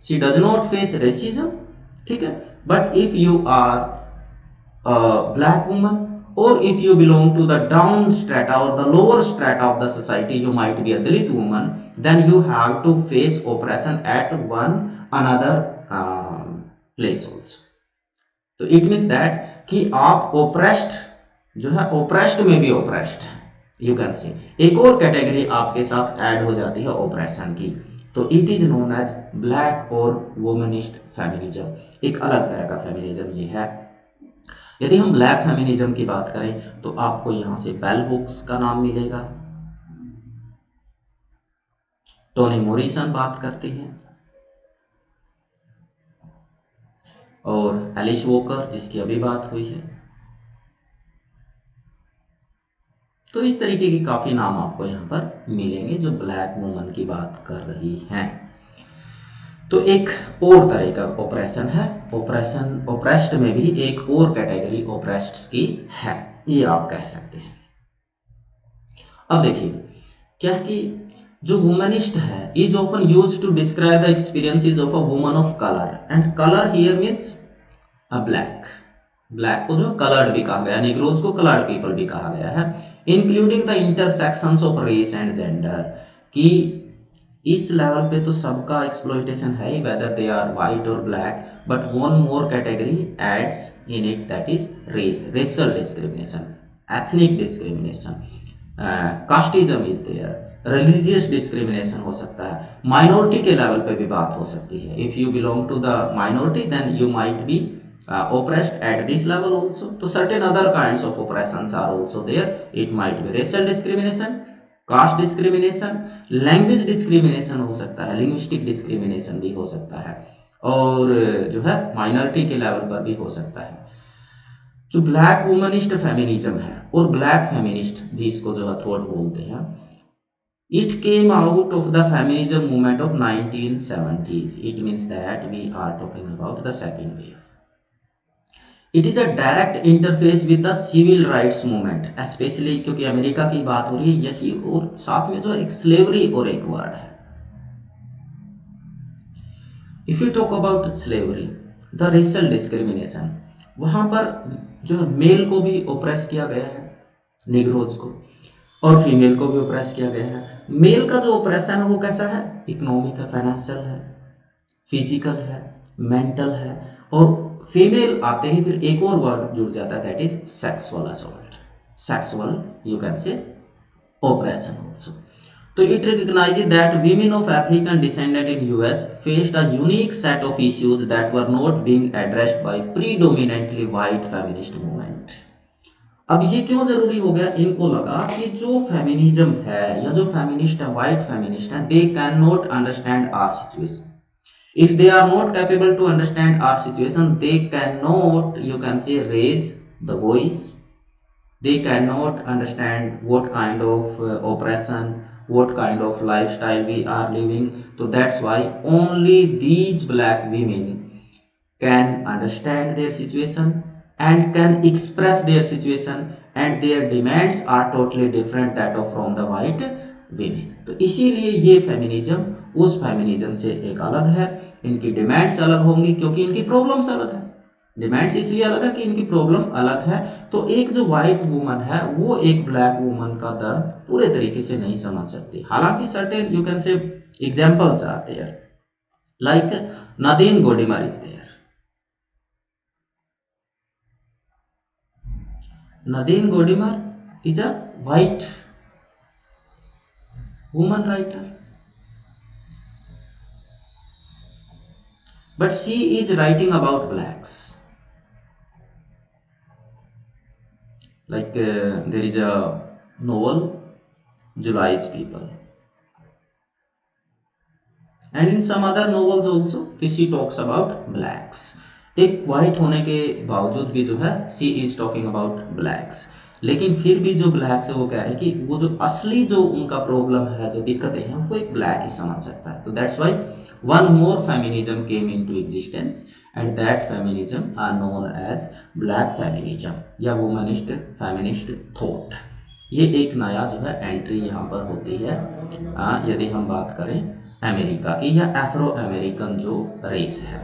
she does not face racism, ठीक है। But if you are black woman or if you belong to the down strata or the lower strata of the society, you might be a Dalit woman, then you have to face oppression at one another place also. तो it means that कि आप oppressed जो है, oppressed में भी oppressed है, you can see एक और कैटेगरी आपके साथ ऐड हो जाती है oppression की। तो it is known as black और womanist feminism, एक अलग तरह का फेमिनिज्म ये है। यदि हम ब्लैक फेमिनिज्म की बात करें तो आपको यहां से बेल हुक्स का नाम मिलेगा, टोनी मॉरिसन बात करती हैं, और एलिस वॉकर जिसकी अभी बात हुई है। तो इस तरीके के काफी नाम आपको यहां पर मिलेंगे जो ब्लैक वुमन की बात कर रही हैं। तो एक और तरह का ऑपरेशन है, ऑपरेशन ऑपरेस्ड में भी एक और कैटेगरी ऑपरेस्ड की है, ये आप कह सकते हैं। अब देखिए क्या कि जो वुमनिस्ट है is often used to describe the experiences of a woman of colour, and colour here means a black. Black को जो कलर्ड भी कहा गया, निग्रोज को कलर्ड पीपल भी कहा गया है, including the intersections of race and gender, कि इस लेवल पे तो सबका एक्सप्लॉइटेशन है ही, वेदर दे आर व्हाइट और black, but one more category adds in it, that is race, racial discrimination, ethnic discrimination, casteism is there, religious discrimination हो सकता है, माइनॉरिटी के लेवल पे भी बात हो सकती है। If you belong to the minority then you might be oppressed at this level also. So certain other kinds of oppressions are also there. It might be racial discrimination, caste discrimination, language discrimination हो सकता है, linguistic discrimination भी हो सकता है, और जो है माइनॉरिटी के लेवल पर भी हो सकता है। जो ब्लैक वुमनिस्ट फेमिनिज्म है और ब्लैक फेमिनिस्ट भी इसको जो है थॉट बोलते हैं, it came out of the feminism movement of 1970s. It means that we are talking about the second wave. It is a direct interface with the civil rights movement, specially क्योंकि America की बात हो रही है यही, और साथ में जो एक स्लेवरी और एक वर्ड है। If you talk about slavery, the racial discrimination, वहां पर जो मेल को भी ओप्रेस किया गया है, निग्रोज को, और फीमेल को भी ओप्रेस किया गया है। मेल का जो ओप्रेशन है वो कैसा है, इकोनॉमिक है, फाइनेंशियल है, फिजिकल है, मेंटल है, और फीमेल आते ही फिर एक और वर्ड जुड़ जाता है, that is sexual assault, sexual you can say operation also. तो it recognises that women of African descent in US faced a unique set of issues that were not being addressed by predominantly white feminist movement. अब ये क्यों जरूरी हो गया, इनको लगा कि जो फेमिनिज्म है या जो फेमिनिस्ट है, व्हाइट फेमिनिस्ट है, they can not understand our situation. If they are not capable to understand our situation, they cannot, you can say, raise the voice. They cannot understand what kind of oppression, what kind of lifestyle we are living. So that's why only these black women can understand their situation and can express their situation, and their demands are totally different that of from the white women. तो इसीलिए ये feminism उस feminism से एक अलग है, इनकी demands अलग होंगी क्योंकि इनकी प्रॉब्लम्स अलग है। डिमांड्स इसलिए अलग है कि इनकी प्रॉब्लम अलग है। तो एक जो व्हाइट वुमन है वो एक ब्लैक वुमन का दर्द पूरे तरीके से नहीं समझ सकती, हालांकि certain you can say examples are there, like Nadine Gordimer is there. Nadine Gordimer is a white woman writer. but she is writing about blacks. Like there is a novel July's People, and in some other novels also she talks about blacks. एक white होने के बावजूद भी जो है सी is talking about blacks, लेकिन फिर भी जो ब्लैक्स है वो कह रहे हैं कि वो जो असली जो उनका प्रॉब्लम है, जो दिक्कतें हैं, वो एक ब्लैक ही समझ सकता है. तो that's why one more feminism came into existence and that feminism are known as black feminism या वुमनिस्ट फेमिनिस्ट थॉट. ये एक नया जो है एंट्री यहाँ पर होती है यदि हम बात करें अमेरिका की या अफ्रो अमेरिकन जो रेस है.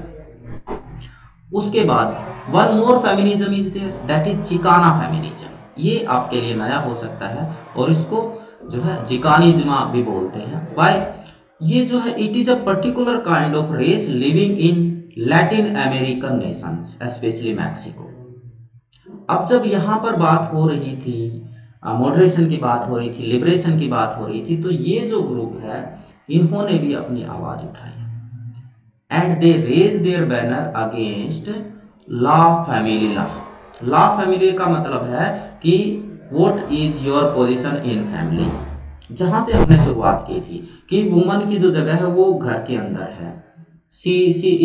उसके बाद one more feminism is there, that is Chicana feminism. ये आपके लिए नया हो सकता है और इसको जो है जिकानिज्मा भी बोलते हैं. वाई? ये जो है it is a particular kind of race living in Latin American nations specially Mexico. अब जब यहाँ पर बात हो रही थी मॉडरेशन की बात हो रही थी, लिबरेशन की बात हो रही थी, तो ये जो ग्रुप है इन्होंने भी अपनी आवाज उठाई and they raise their banner against la family. La family का मतलब है कि what is your position in family. जहां से हमने शुरुआत की थी कि वुमन की जो जगह है वो घर के अंदर है. She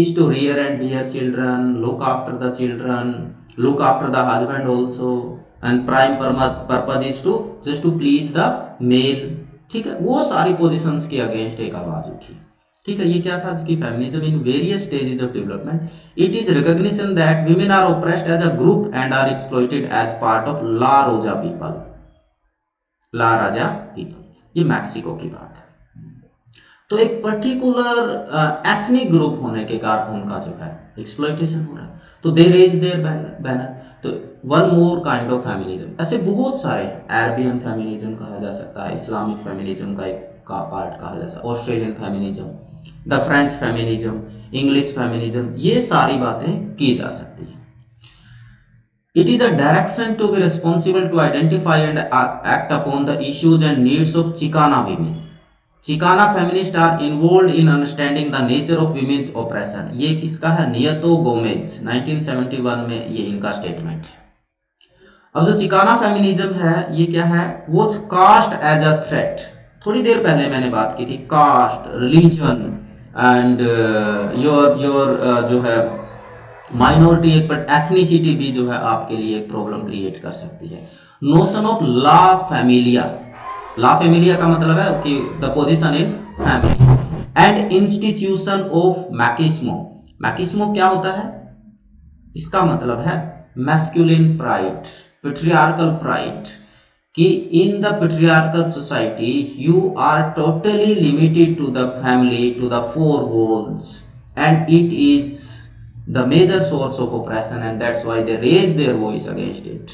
is to rear and bear children, look after the children, look after the husband also, and prime purpose is to just to please the male. ठीक है, वो सारी पोजीशंस के अगेंस्ट एक आवाज उठी. ठीक है, ये क्या था कि feminism in various stages of development, it is recognition that women are oppressed as a group and are exploited as part of la Raza people. La Raza people, ये मैक्सिको की बात है. तो एक पर्टिकुलर एथनिक ग्रुप होने के कारण उनका जो है एक्सप्लॉइटेशन हो रहा है. तो दे रेज देयर बैनर. तो one more kind of feminism, ऐसे बहुत सारे. अरबियन फेमिनिज्म कहा जा सकता है, इस्लामिक फेमिनिज्म का एक पार्ट कहा जा सकता है, Australian feminism, the French feminism, English feminism, ये सारी बातें की जा सकती हैं. It is a direction to be responsible to identify and act upon the issues and needs of Chicana women. Chicana feminist are involved in understanding the nature of women's oppression. ये किसका है? नियतो गोमेज, 1971 में ये इनका statement है. अब जो चिकाना feminism है ये क्या है? वो कास्ट एज अ थ्रेट. थोड़ी देर पहले मैंने बात की थी कास्ट, रिलीजन एंड योर जो है माइनॉरिटी, एक पर एथनिसिटी भी जो है आपके लिए एक प्रॉब्लम क्रिएट कर सकती है. Notion of la familia. La familia का मतलब है कि the position in family and institution of machismo. Machismo क्या होता है? इसका मतलब है मैस्कुलिन प्राइड, पेट्रियार्कल प्राइड, कि in the patriarchal society you are totally limited to the family, to the four walls, and it is the major source of operation and that's why they raise their voice against it.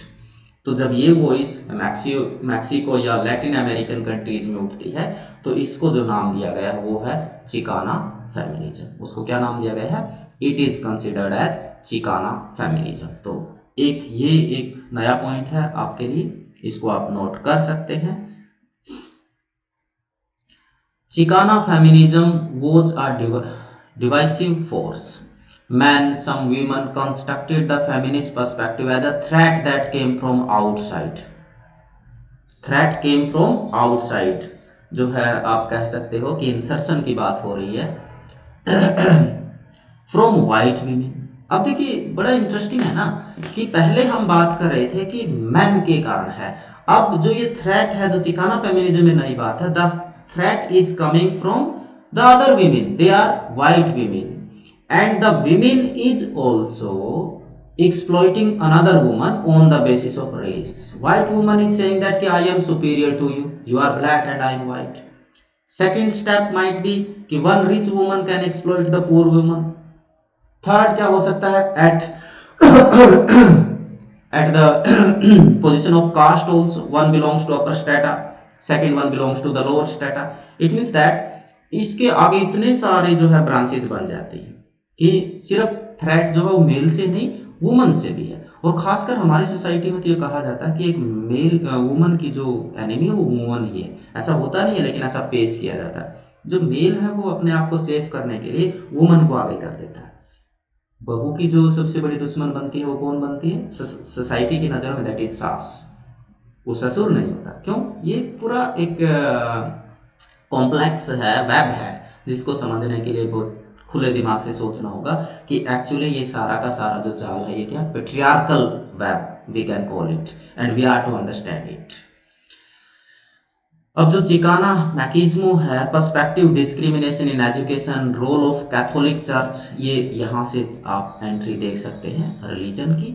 तो जब ये voice Mexico या Latin American countries में उठती है तो इसको जो नाम दिया गया है वो है चिकाना फेमिनिज्म. उसको क्या नाम दिया गया है? It is considered as Chicana feminism. तो ये एक नया पॉइंट है आपके लिए, इसको आप नोट कर सकते हैं. Chicana feminism was a divisive force. Men, some women constructed the feminist perspective as a threat that came from outside. Threat came from outside, जो है आप कह सकते हो कि इंसर्शन की बात हो रही है from white women. अब देखिए बड़ा इंटरेस्टिंग है ना कि पहले हम बात कर रहे थे कि मैन के कारण है. अब जो ये थ्रेट है, जो चिकाना फेमिनिज्म में नई बात है, the threat is coming from the other women. They are white women. And the women is also exploiting another woman on the basis of race. White woman is saying that I am superior to you, you are black and I am white. Second step might be कि one rich woman can exploit the poor woman. Third क्या हो सकता है? at the position of caste also, one belongs to upper strata, second one belongs to the lower strata. It means that इसके आगे इतने सारे जो है ब्रांचेज बन जाती हैं कि सिर्फ थ्रेट जो है वो मेल से नहीं वुमन से भी है. और खासकर हमारी सोसाइटी में तो ये कहा जाता है कि एक मेल वुमन की जो एनिमी है वो वुमन ही है. ऐसा होता नहीं है लेकिन ऐसा पेश किया जाता है. जो मेल है वो अपने आप को सेव करने के लिए वुमन को आगे कर देता है. बहू की जो सबसे बड़ी दुश्मन बनती है वो कौन बनती है? सोसाइटी की नज़र में दैट इज सास, वो ससुर नहीं होता। क्यों? ये पूरा एक कॉम्प्लेक्स है, वेब है, जिसको समझने के लिए बहुत खुले दिमाग से सोचना होगा कि एक्चुअली ये सारा का सारा जो जाल है ये क्या, patriarchal web we can call it, and we are to understand it. अब जो चिकाना मैकिज्मो है, perspective discrimination in education, role of Catholic church, ये यहाँ से आप एंट्री देख सकते हैं रिलीजन की,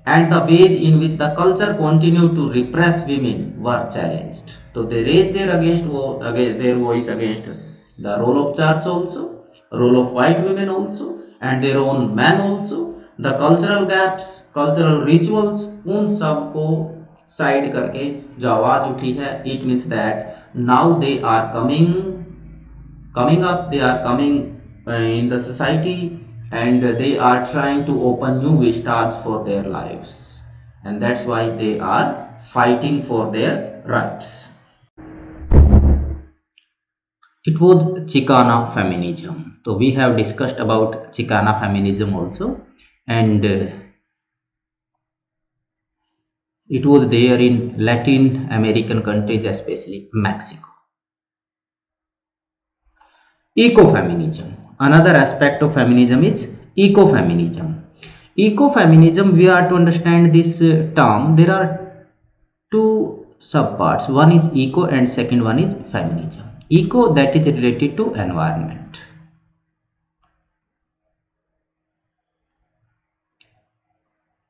and the ways in which the culture continue to repress women were challenged. तो they raise their their voice against the role of church also, role of white women also, and their own man also, the cultural gaps, cultural rituals, उन सब को side करके जो आवाज उठी है, it means that now they are coming up, they are coming in the society, and they are trying to open new vistas for their lives, and that's why they are fighting for their rights. It was Chicana feminism. So we have discussed about Chicana feminism also, and it was there in Latin American countries, especially Mexico. Ecofeminism. Another aspect of feminism is ecofeminism. Ecofeminism, we are to understand this term. There are two subparts. One is eco and second one is feminism. Eco, that is related to environment.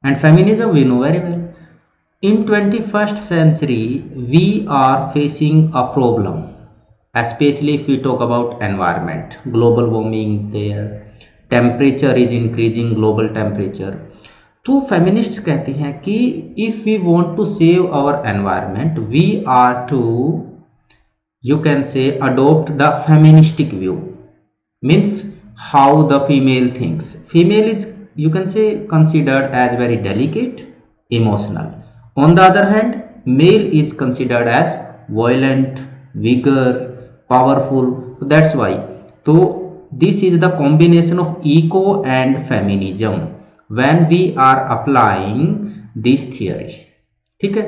And feminism we know very well. In 21st century, we are facing a problem. Especially if we talk about environment, global warming, there temperature is increasing, global temperature. तो feminists कहते हैं कि if we want to save our environment, we are to, you can say, adopt the feministic view. Means how the female thinks. Female is, you can say, considered as very delicate, emotional. On the other hand, male is considered as violent, vigor, powerful. So that's why, so this is the combination of eco and feminism when we are applying this theory. ठीक है,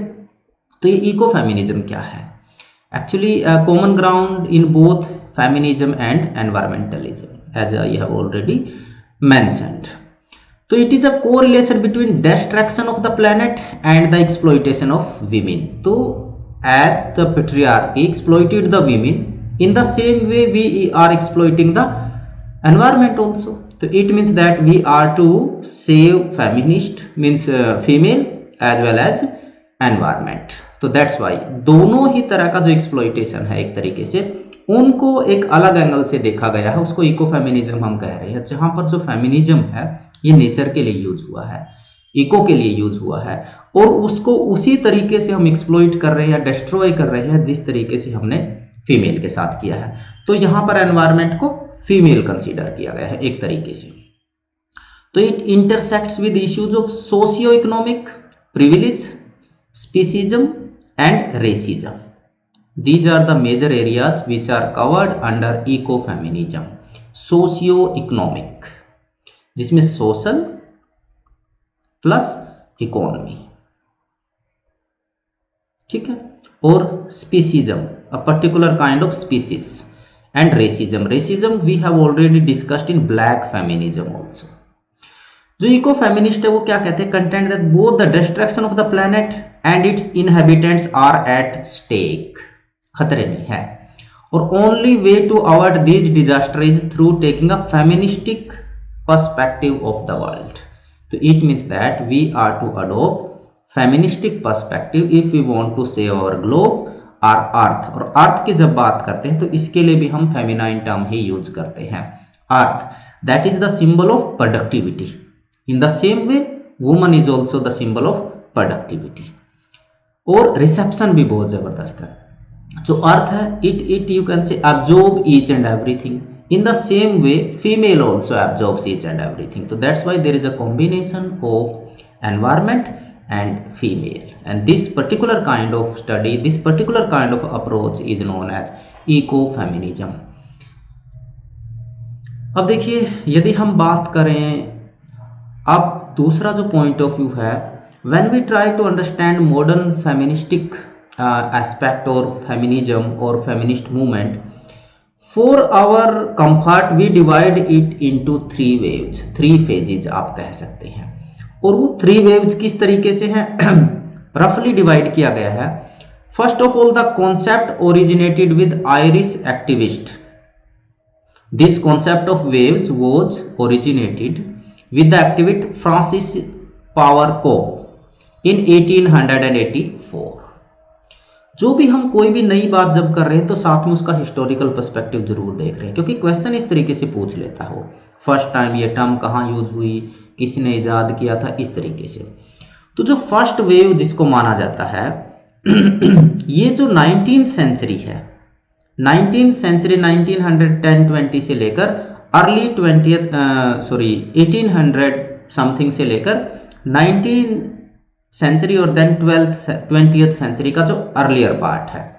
तो ये eco feminism क्या है? Actually common ground in both feminism and environmentalism, as I have already mentioned. तो it is a correlation between destruction of the planet and the exploitation of women. तो as the patriarchy exploited the women, in the same way we are exploiting the environment also. So it means that we are to save feminist, means female as well as environment. तो that's why दोनों ही तरह का जो exploitation है एक तरीके से उनको एक अलग एंगल से देखा गया है, उसको इको फेमिनिज्म हम कह रहे हैं. जहां पर जो फेमिनिज्म है ये नेचर के लिए यूज हुआ है, इको के लिए यूज हुआ है, और उसको उसी तरीके से हम एक्सप्लॉइट कर रहे हैं या डिस्ट्रॉय कर रहे हैं जिस तरीके से हमने फीमेल के साथ किया है. तो यहां पर एनवायरनमेंट को फीमेल कंसीडर किया गया है एक तरीके से. तो it intersects with issues of socio economic privilege, speciesism and racism. These are the major areas which are covered under ecofeminism. Socio-economic, जिसमें सोशल प्लस इकोनॉमी, ठीक है, और स्पीसीजम, a particular kind of species, and racism. Racism we have already discussed in black feminism also. जो eco feminist है वो क्या कहते हैं? Contend that both the destruction of the planet and its inhabitants are at stake, खतरे में है, और only way to avoid this disaster is through taking a feministic perspective of the world. तो it means that we are to adopt feministic perspective if we want to save our globe, or earth. और earth की जब बात करते हैं तो इसके लिए भी हम फेमिनाइन टर्म ही यूज करते हैं. Earth, that is the symbol of productivity. In the same way woman is also the symbol of productivity. और रिसेप्शन भी बहुत जबरदस्त है. जो अर्थ है, it you can say absorb each and everything. In the same way, female also absorbs each and everything. So that's why there is a combination of environment and female. And this particular kind of study, this particular kind of approach is known as ecofeminism. अब देखिए, यदि हम बात करें अब दूसरा जो point of view है, when we try to understand modern feministic aspect और फेमिनिज्म और feminist movement, for our comfort we divide it into three waves, three phases आप कह सकते हैं। और वो थ्री वेव्स किस तरीके से हैं रफली डिवाइड किया गया है। First of all, the concept originated with Irish activist. This concept of waves was originated with the activist Francis Power Cope in 1884। जो भी हम कोई भी नई बात जब कर रहे हैं तो साथ में उसका हिस्टोरिकल पर्सपेक्टिव जरूर देख रहे हैं, क्योंकि क्वेश्चन इस तरीके से पूछ लेता हो, फर्स्ट टाइम ये टर्म कहाँ यूज हुई, किसने इजाद किया था, इस तरीके से। तो जो फर्स्ट वेव जिसको माना जाता है ये जो 19th सेंचुरी है, 19th सेंचुरी 1910-20 से लेकर अर्ली 1800 समथिंग से लेकर 19th सेंचुरी और देन 20th सेंचुरी का जो अर्लियर पार्ट है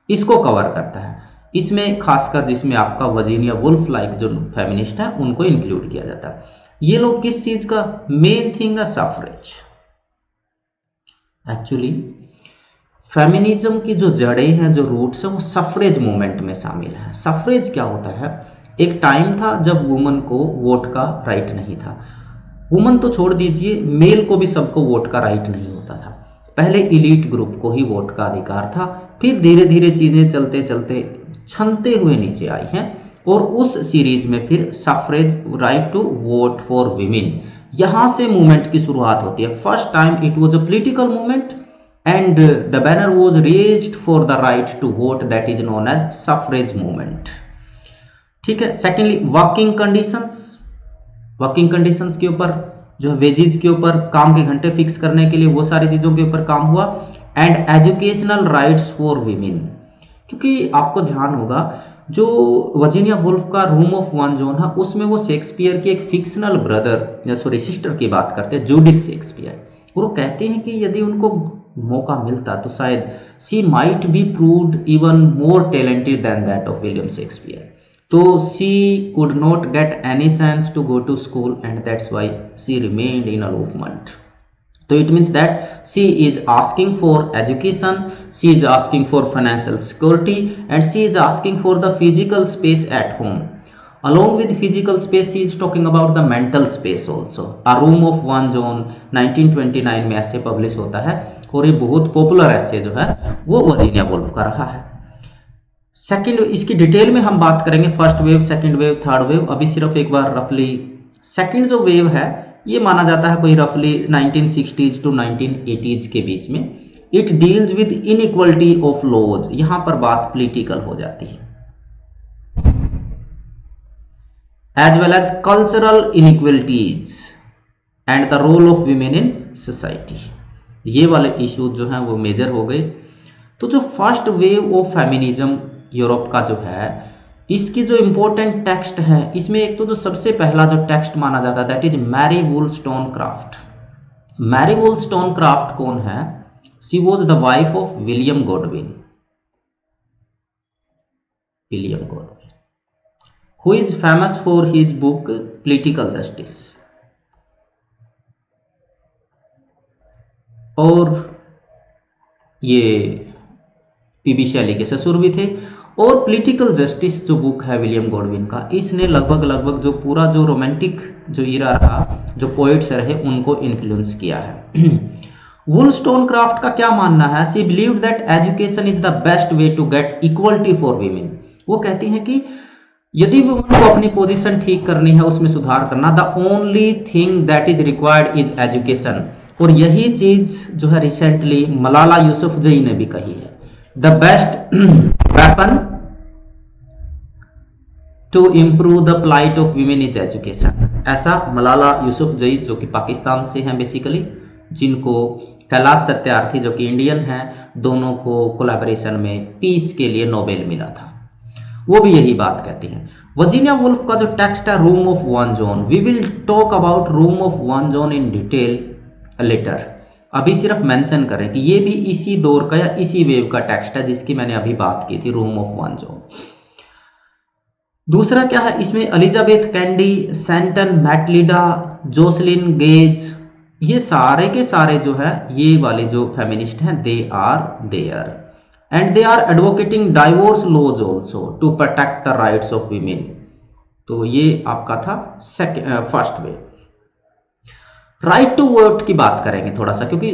इसको कवर करता है। इसमें खासकर जिसमें आपका वर्जीनिया वुल्फ लाइक जो फेमिनिस्ट है उनको इंक्लूड किया जाता है। ये लोग किस चीज का मेन थिंग है, सफरेज। एक्चुअली फेमिनिज्म की जो जड़ें हैं, जो रूट्स हैं, वो सफरेज मूवमेंट में शामिल है। सफरेज क्या होता है, एक टाइम था जब वुमन को वोट का राइट नहीं था। वुमन तो छोड़ दीजिए, मेल को भी सबको वोट का राइट नहीं होता था। पहले इलीट ग्रुप को ही वोट का अधिकार था, फिर धीरे धीरे चीजें चलते चलते छनते हुए नीचे आई हैं और उस सीरीज में फिर suffrage, right to vote for women, यहां से मूवमेंट की शुरुआत होती है। First time it was a political movement and the banner was raised for the right to vote, that is known as suffrage movement. ठीक है। Secondly, working conditions, working conditions के ऊपर जो है, वेजेज के ऊपर, काम के घंटे फिक्स करने के लिए, वो सारी चीजों के ऊपर काम हुआ। And educational rights for women, क्योंकि आपको ध्यान होगा जो वर्जीनिया वुल्फ का रूम ऑफ वन जोन है उसमें वो शेक्सपियर की एक फिक्शनल ब्रदर या सॉरी सिस्टर की बात करते हैं, जूडिथ शेक्सपियर, और वो कहते हैं कि यदि उनको मौका मिलता तो शायद she might be proved even more talented than that of William Shakespeare. तो she could not get any chance to go to school and that's why she remained in elopement. So it means that she is asking for education, she is asking for financial security and she is asking for the physical space at home. Along with physical space she is talking about the mental space also. A room of one zone 1929 में ऐसे publish होता है और ये बहुत popular ऐसे जो है वो वर्जीनिया वुल्फ का रहा है। सेकंड, इसकी डिटेल में हम बात करेंगे, first wave, second wave, third wave. अभी सिर्फ एक बार रफली, सेकंड जो वेव है ये माना जाता है कोई रफली 1960s टू 1980s के बीच में। It deals with inequality of laws, यहां पर बात पॉलिटिकल हो जाती है, as well as cultural inequalities and the role of women in society. ये वाले इश्यूज जो हैं वो मेजर हो गए। तो जो first wave of feminism Europe का जो है, इसकी जो इंपॉर्टेंट टेक्स्ट है इसमें एक तो जो सबसे पहला जो टेक्स्ट माना जाता है दैट इज मैरी वुllstonecraft। मैरी वुllstonecraft कौन है? She was the wife of William Godwin, William Godwin who is famous for his book political justice. और ये पीबी शैली के ससुर भी थे। और पॉलिटिकल जस्टिस जो बुक है विलियम गॉडविन का, इसने लगभग जो पूरा जो रोमांटिक जो इरा रहा, जो पोइट्स रहे, उनको इन्फ्लुएंस किया है। वुllstonecraft का क्या मानना है? She believed that education is the best way to get equality for women. वो कहती हैं कि यदि वुमेन को अपनी पोजीशन ठीक करनी है, उसमें सुधार करना, the only thing that is required is education. और यही चीज जो है रिसेंटली मलाला यूसुफजई ने भी कही है, the best weapon to improve the plight of women is education. ऐसा मलाला यूसुफजई जो कि पाकिस्तान से हैं बेसिकली, जिनको कैलाश सत्यार्थी जो कि इंडियन हैं, दोनों को कोलैबोरेशन में पीस के लिए नोबेल मिला था, वो भी यही बात कहती हैं। वर्जीनिया वुल्फ का जो टेक्स्ट है room of one zone, we will talk about room of one zone in detail later. अभी सिर्फ मेंशन करें कि ये भी इसी दौर का या इसी वेव का टेक्स्ट है जिसकी मैंने अभी बात की थी, रूम ऑफ वन जोन। दूसरा क्या है इसमें, एलिजाबेथ कैंडी, सेंटन मैटलिडा, जोसलिन गेज, ये सारे के सारे जो है ये वाले जो फेमिनिस्ट हैं they are there and they are advocating divorce laws also to protect the rights of women. तो ये आपका था first wave. Right to vote की बात करेंगे थोड़ा सा, क्योंकि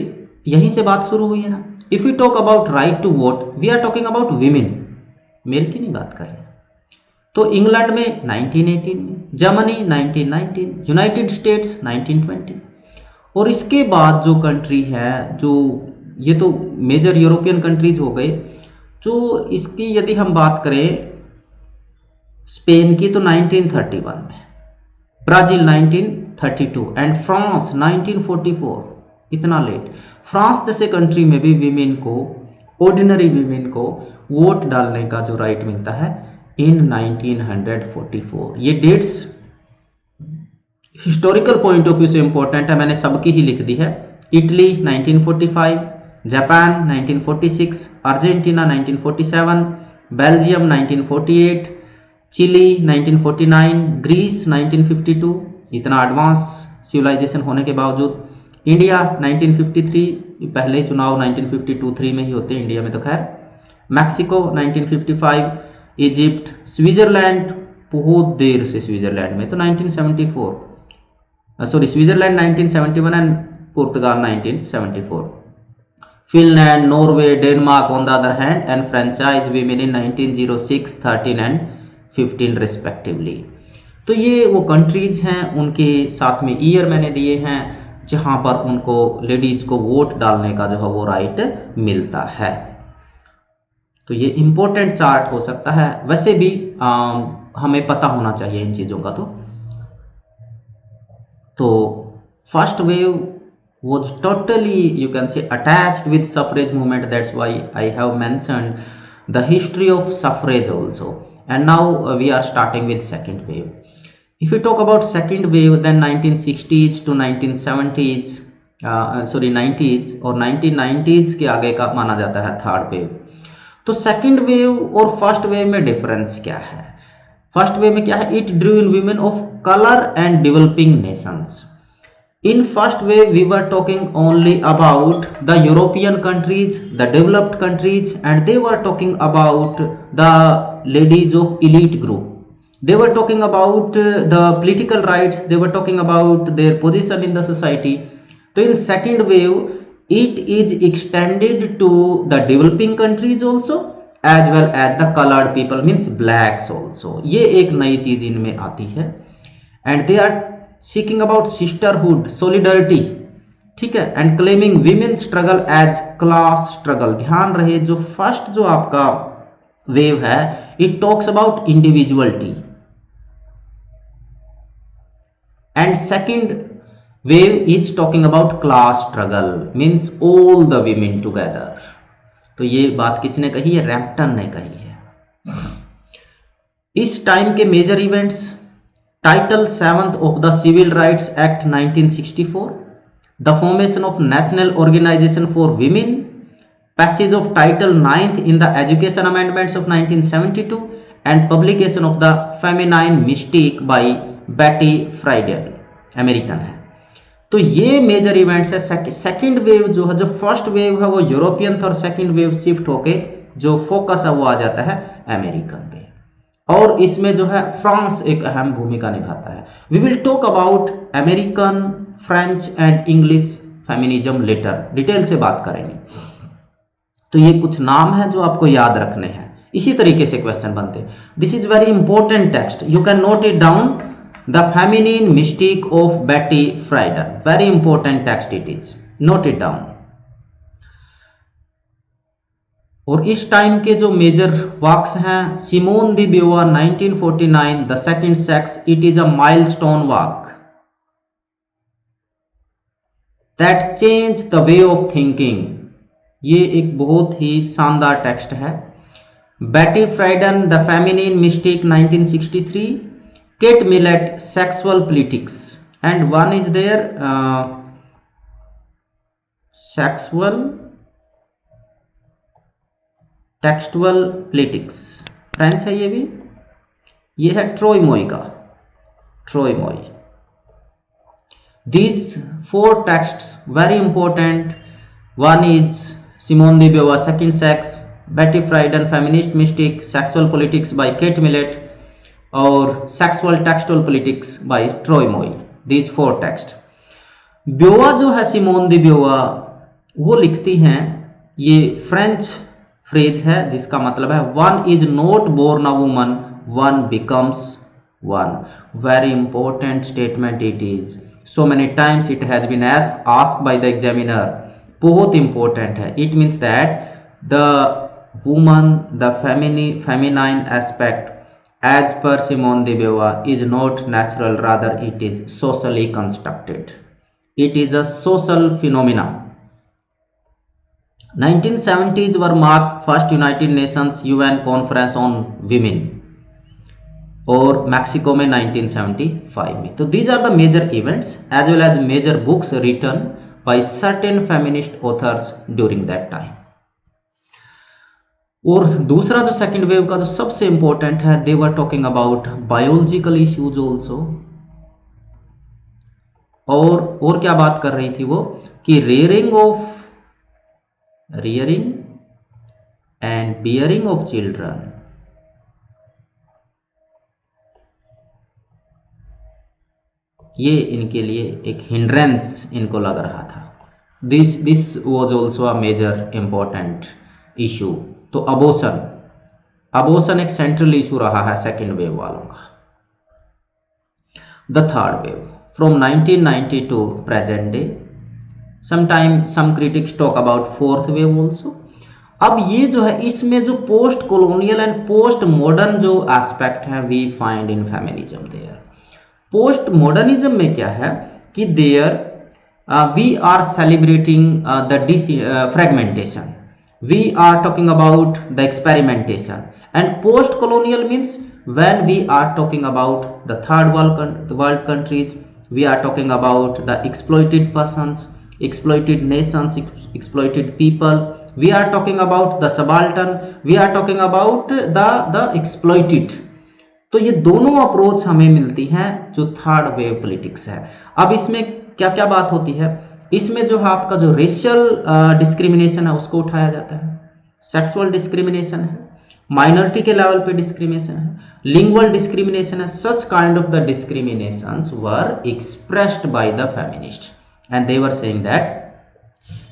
यहीं से बात शुरू हुई है ना। If you talk about right to vote we are talking about women, male की नहीं बात कर रहे। तो इंग्लैंड में 1918 में, जर्मनी 1919, यूनाइटेड स्टेट्स 1920, और इसके बाद जो कंट्री है, जो ये तो मेजर यूरोपियन कंट्रीज हो गए, जो इसकी यदि हम बात करें स्पेन की तो 1931 में, ब्राजील 1932 एंड फ्रांस 1944। इतना लेट फ्रांस जैसे कंट्री में भी वीमेन को, ऑर्डिनरी वीमेन को वोट डालने का जो राइट मिलता है इन 1944। ये dates historical point of view से इंपॉर्टेंट है, मैंने सबकी ही लिख दी है। Italy 1945, Japan 1946, Argentina 1947, Belgium 1948, Chile 1949, Greece 1952, इतना एडवांस सिविलाइजेशन होने के बावजूद, इंडिया 1953, पहले चुनाव 1952-3 में ही होते हैं इंडिया में तो खैर, मैक्सिको 1955, इजिप्ट, स्विट्जरलैंड बहुत देर से स्विट्जरलैंड में तो 1974, sorry Switzerland 1971 and Portugal 1974, Finland, Norway, Denmark on the other hand and franchise women in 1906, 13 and 15 respectively. तो ये वो कंट्रीज हैं, उनके साथ में ईयर मैंने दिए हैं जहां पर उनको लेडीज को वोट डालने का जो है वो राइट मिलता है। तो ये इंपॉर्टेंट चार्ट हो सकता है, वैसे भी हमें पता होना चाहिए इन चीजों का। तो first wave was totally, you can say, attached with suffrage movement. That's why I have mentioned the history of suffrage also. And now we are starting with second wave. If we talk about second wave, then 1960s to 1970s, sorry 90s और 1990s के आगे का माना जाता है third wave. तो second wave और first wave में डिफरेंस क्या है? फर्स्ट वेव में क्या है? It Drew in women of colour and developing Nations. In first wave, we were talking only about the European countries, the developed countries, and they were talking about the ladies of elite group. They were talking about the political rights. They were talking about their position in the society. So in second wave, it is extended to the developing countries also, as well as the colored people, means blacks also. ये एक नई चीज इनमें आती है, and they are seeking about sisterhood, solidarity, ठीक है, and claiming women struggle as class struggle. ध्यान रहे जो फर्स्ट जो आपका वेव है it talks about individuality, and second wave is talking about class struggle, means all the women together. तो ये बात किसने कही है? रैम्पटन ने कही है। इस टाइम के major events, Title 7th of the Civil Rights Act 1964, the formation of National Organization for Women, passage of Title 9th in the Education Amendments of 1972, and publication of the Feminine Mystique by Betty Friedan, American है। तो ये major events है। Second wave जो है, जो first wave है वो European था, और सेकेंड वेव शिफ्ट होके जो फोकस है वो आ जाता है अमेरिकन पे, और इसमें जो है फ्रांस एक अहम भूमिका निभाता है। We will talk about American, French and English feminism later, detail से बात करेंगे। तो ये कुछ नाम है जो आपको याद रखने हैं, इसी तरीके से क्वेश्चन बनते हैं। This is very important text, you can note it down, the feminine mystique of Betty Friedan, very important text it is, note it down. और इस टाइम के जो मेजर वर्क्स हैं, Simone de Beauvoir 1949, the second sex, it is a milestone work that change the way of thinking. ये एक बहुत ही शानदार टेक्स्ट है। Betty Friedan, the feminine mystique 1963, Kate Millett, sexual politics, and one is their sexual textual politics, French है ये भी। ये है ट्रोय मोई का, ट्रोय मोई। These four texts very important. One is Simone de Beauvoir, Second Sex, Betty Friedan, Feminist Mystic, Sexual Politics by Kate Millett, और Sexual Textual Politics by Troy Moy. These four texts. ब्योवा जो है, Simone de ब्योवा, वो लिखती हैं, ये French phrase है जिसका मतलब है one is not born a woman, one becomes one. Very important statement it is. So many times it has been asked by the examiner. बहुत इंपॉर्टेंट है. It means that the woman, the feminine aspect as per Simone de Beauvoir is not natural, rather it is socially constructed. It is a social phenomena. 1970s were marked first United Nations UN conference on women और Mexico में 1975 में. तो these are the major events as well as major books written by certain feminist authors during that time. और दूसरा जो second wave का जो सबसे इंपॉर्टेंट है, they were talking about biological issues also. और क्या बात कर रही थी वो, कि rearing and bearing of children, ये इनके लिए एक हिंड्रेंस इनको लग रहा था. This was also a major important issue. तो अबॉर्शन एक सेंट्रल इशू रहा है सेकेंड वेव वालों का. The third wave from 1990 to present day. Sometime some critics talk about fourth wave also. अब ये जो है, इसमें जो post colonial and post modern जो एस्पेक्ट है we find in feminism there. Post modernism में क्या है कि there we are celebrating the fragmentation. We are talking about the experimentation. And post-colonial means when we are talking about the third world countries, we are talking about the exploited persons, exploited nations, exploited people. We are talking about the subaltern. We are talking about the exploited. तो ये दोनों approach हमें मिलती हैं जो third wave politics है. अब इसमें क्या क्या बात होती है, इसमें जो है आपका जो रेशियल डिस्क्रिमिनेशन है उसको उठाया जाता है, सेक्सुअल डिस्क्रिमिनेशन है, माइनॉरिटी के लेवल पे डिस्क्रिमिनेशन है, लिंगुअल डिस्क्रिमिनेशन है. Such kind of the discriminations were expressed by the feminist and they were saying that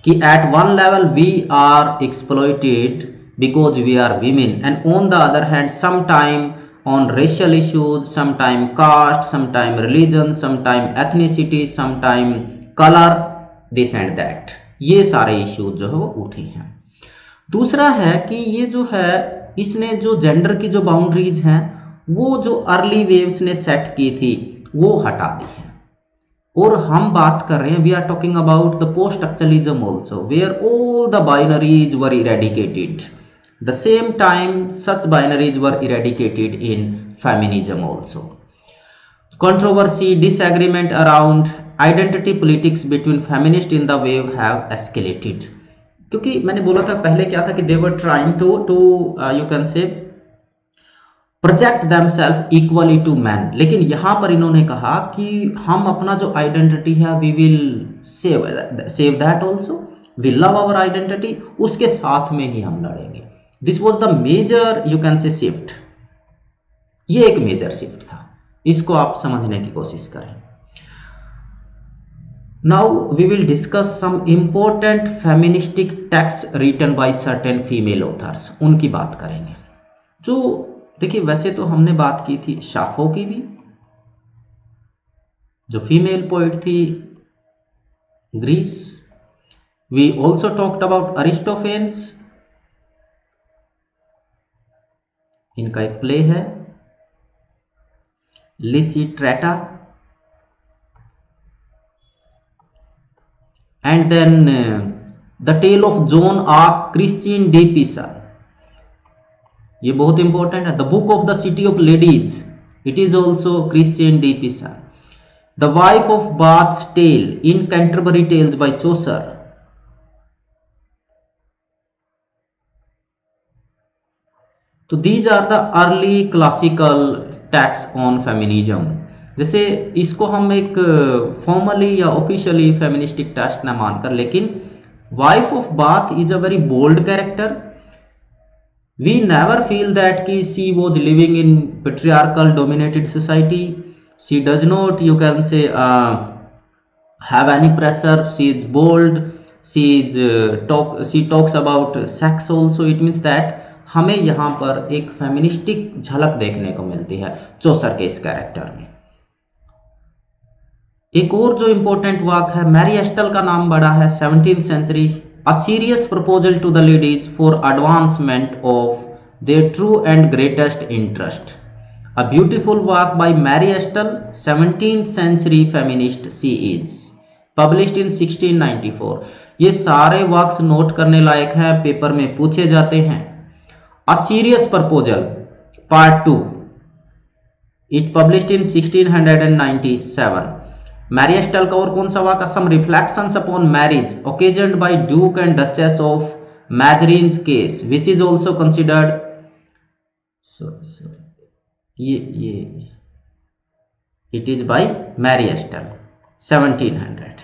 कि at one level we are exploited because we are women, and on the other hand sometime on racial issues, sometime caste, sometime religion, sometime ethnicity, sometime color, this and that. ये सारे issues जो है वो उठे हैं. दूसरा है कि ये जो है, इसने जो जेंडर की जो बाउंड्रीज हैं वो जो अर्ली वेव्स ने सेट की थी वो हटा दी है. और हम बात कर रहे हैं, we are talking about the post structuralism also where all the binaries were eradicated. The same time such binaries were eradicated in feminism also. Controversy, disagreement around identity politics between feminists in the wave have escalated. क्योंकि मैंने बोला था पहले क्या था कि they were trying to you can say project themselves equally to men. लेकिन यहाँ पर इन्होंने कहा कि हम अपना जो आइडेंटिटी है we will save that also. We love our identity. उसके साथ में ही हम लड़ेंगे. This was the major you can say shift. ये एक मेजर शिफ्ट था. इसको आप समझने की कोशिश करें. Now we will discuss some important feministic texts written by certain female authors. उनकी बात करेंगे. जो देखिए, वैसे तो हमने बात की थी शाफो की भी, जो फीमेल पोइट थी Greece. We also talked about Aristophanes. इनका एक प्ले है Lysistrata. And then the tale of Joan Arc Christine de Pisan. ये बहुत इंपॉर्टेंट है. The book of the city of ladies, it is also Christine de Pisan. The wife of Bath's tale in Canterbury Tales by Chaucer. So these are the early classical texts on feminism. जैसे इसको हम एक formally या officially feministic text ना मानकर, लेकिन wife of Bath is a very bold character. We never feel that ki she was living in patriarchal dominated society. She does not, you can say, have any pressure. She is bold. She talks about sex also. It means that हमें यहाँ पर एक feministic झलक देखने को मिलती है चौसर के इस कैरेक्टर में. एक और जो इंपॉर्टेंट वर्क है, मैरी एस्टल का नाम बड़ा है, 17th century. A serious proposal to the ladies for advancement of their true and greatest interest. A beautiful work by Mary Astell, 17th century feminist she is. Published in 1694. ये सारे works note करने लायक हैं, paper में पूछे जाते हैं. A serious proposal, part 2. It published in 1697. Mary Astell का और कौन सा work, some reflections upon marriage occasioned by duke and duchess of Mazarin's case which is also considered, ये it is by Mary Astell 1700.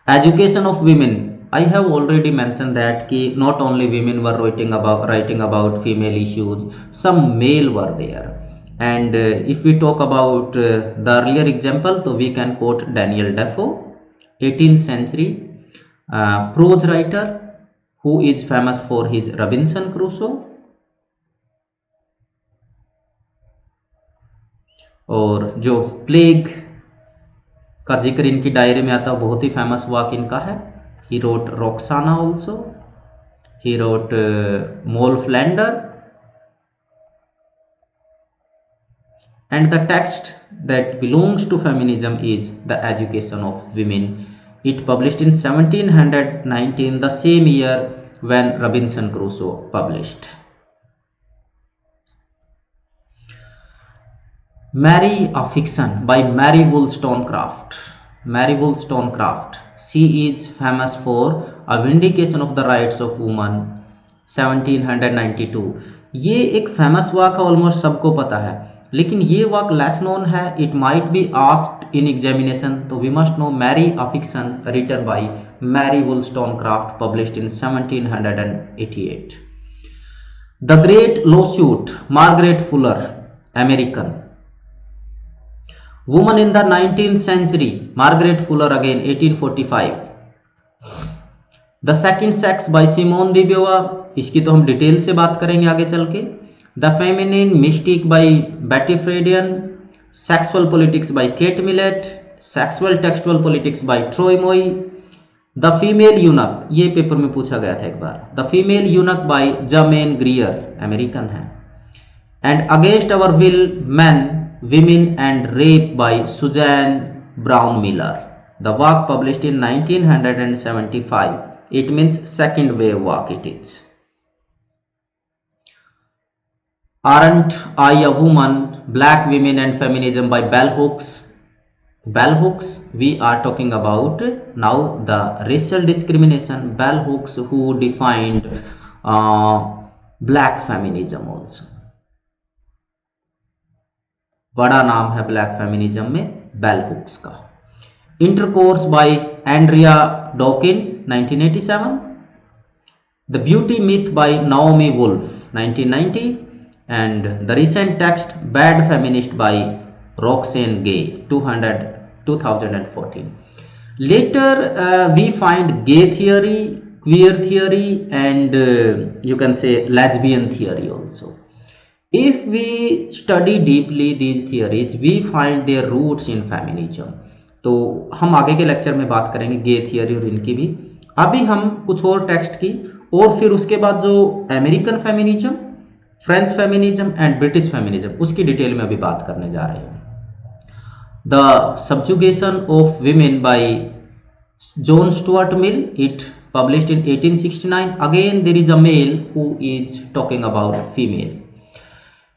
Education of women, I have already mention that कि not only women were writing about female issues, some male were there. And if we talk about the earlier example, so we can quote Daniel Defoe, 18th century prose writer who is famous for his Robinson Crusoe. और जो plague का जिक्र इनकी diary में आता है, बहुत ही फेमस वर्क इनका है. He wrote Roxana also. He wrote Moll Flander. And the text that belongs to feminism is The Education of Women. It published in 1719, the same year when Robinson Crusoe published. Mary a Fiction by Mary Wollstonecraft. Mary Wollstonecraft. She is famous for A Vindication of the Rights of Women, 1792. ये एक famous work है, almost सबको पता है, लेकिन ये work less known है. It might be asked in examination, तो we must know Mary a fiction written by Mary Wollstonecraft, published in 1788. The great lawsuit, Margaret Fuller, American. Woman in the 19th century, Margaret Fuller again 1845. The second sex by Simone de Beauvoir, इसकी तो हम detail से बात करेंगे आगे चल के. The Feminine Mystic by Betty Friedan, Sexual Politics by Kate Millett, Sexual Textual Politics by Troy Moy, The Female Eunuch, ये पेपर में पूछा गया था एक बार, The Female Eunuch by Germaine Greer, American है. And Against Our Will, Men, Women and Rape by Suzanne Brown Miller. The work published in 1975. It means second wave work it is. Aren't I a Woman? Black Women and Feminism by Bell Hooks. Bell Hooks, we are talking about now the racial discrimination. Bell Hooks who defined black feminism also. बड़ा नाम है black feminism में bell hooks का. Intercourse by Andrea Dworkin 1987. The beauty myth by Naomi Wolf 1990. and the recent text Bad Feminist by Roxane Gay 2014. Later we find gay theory, queer theory and you can say lesbian theory also. If we study deeply these theories, we find their roots in feminism. तो हम आगे के lecture में बात करेंगे गे theory और इनकी भी. अभी हम कुछ और टेक्स्ट की और फिर उसके बाद जो American feminism, French feminism and British feminism, उसकी डिटेल में अभी बात करने जा रहे हैं. The subjugation of women by John Stuart Mill, it published in 1869. Again there is a male who is talking about female.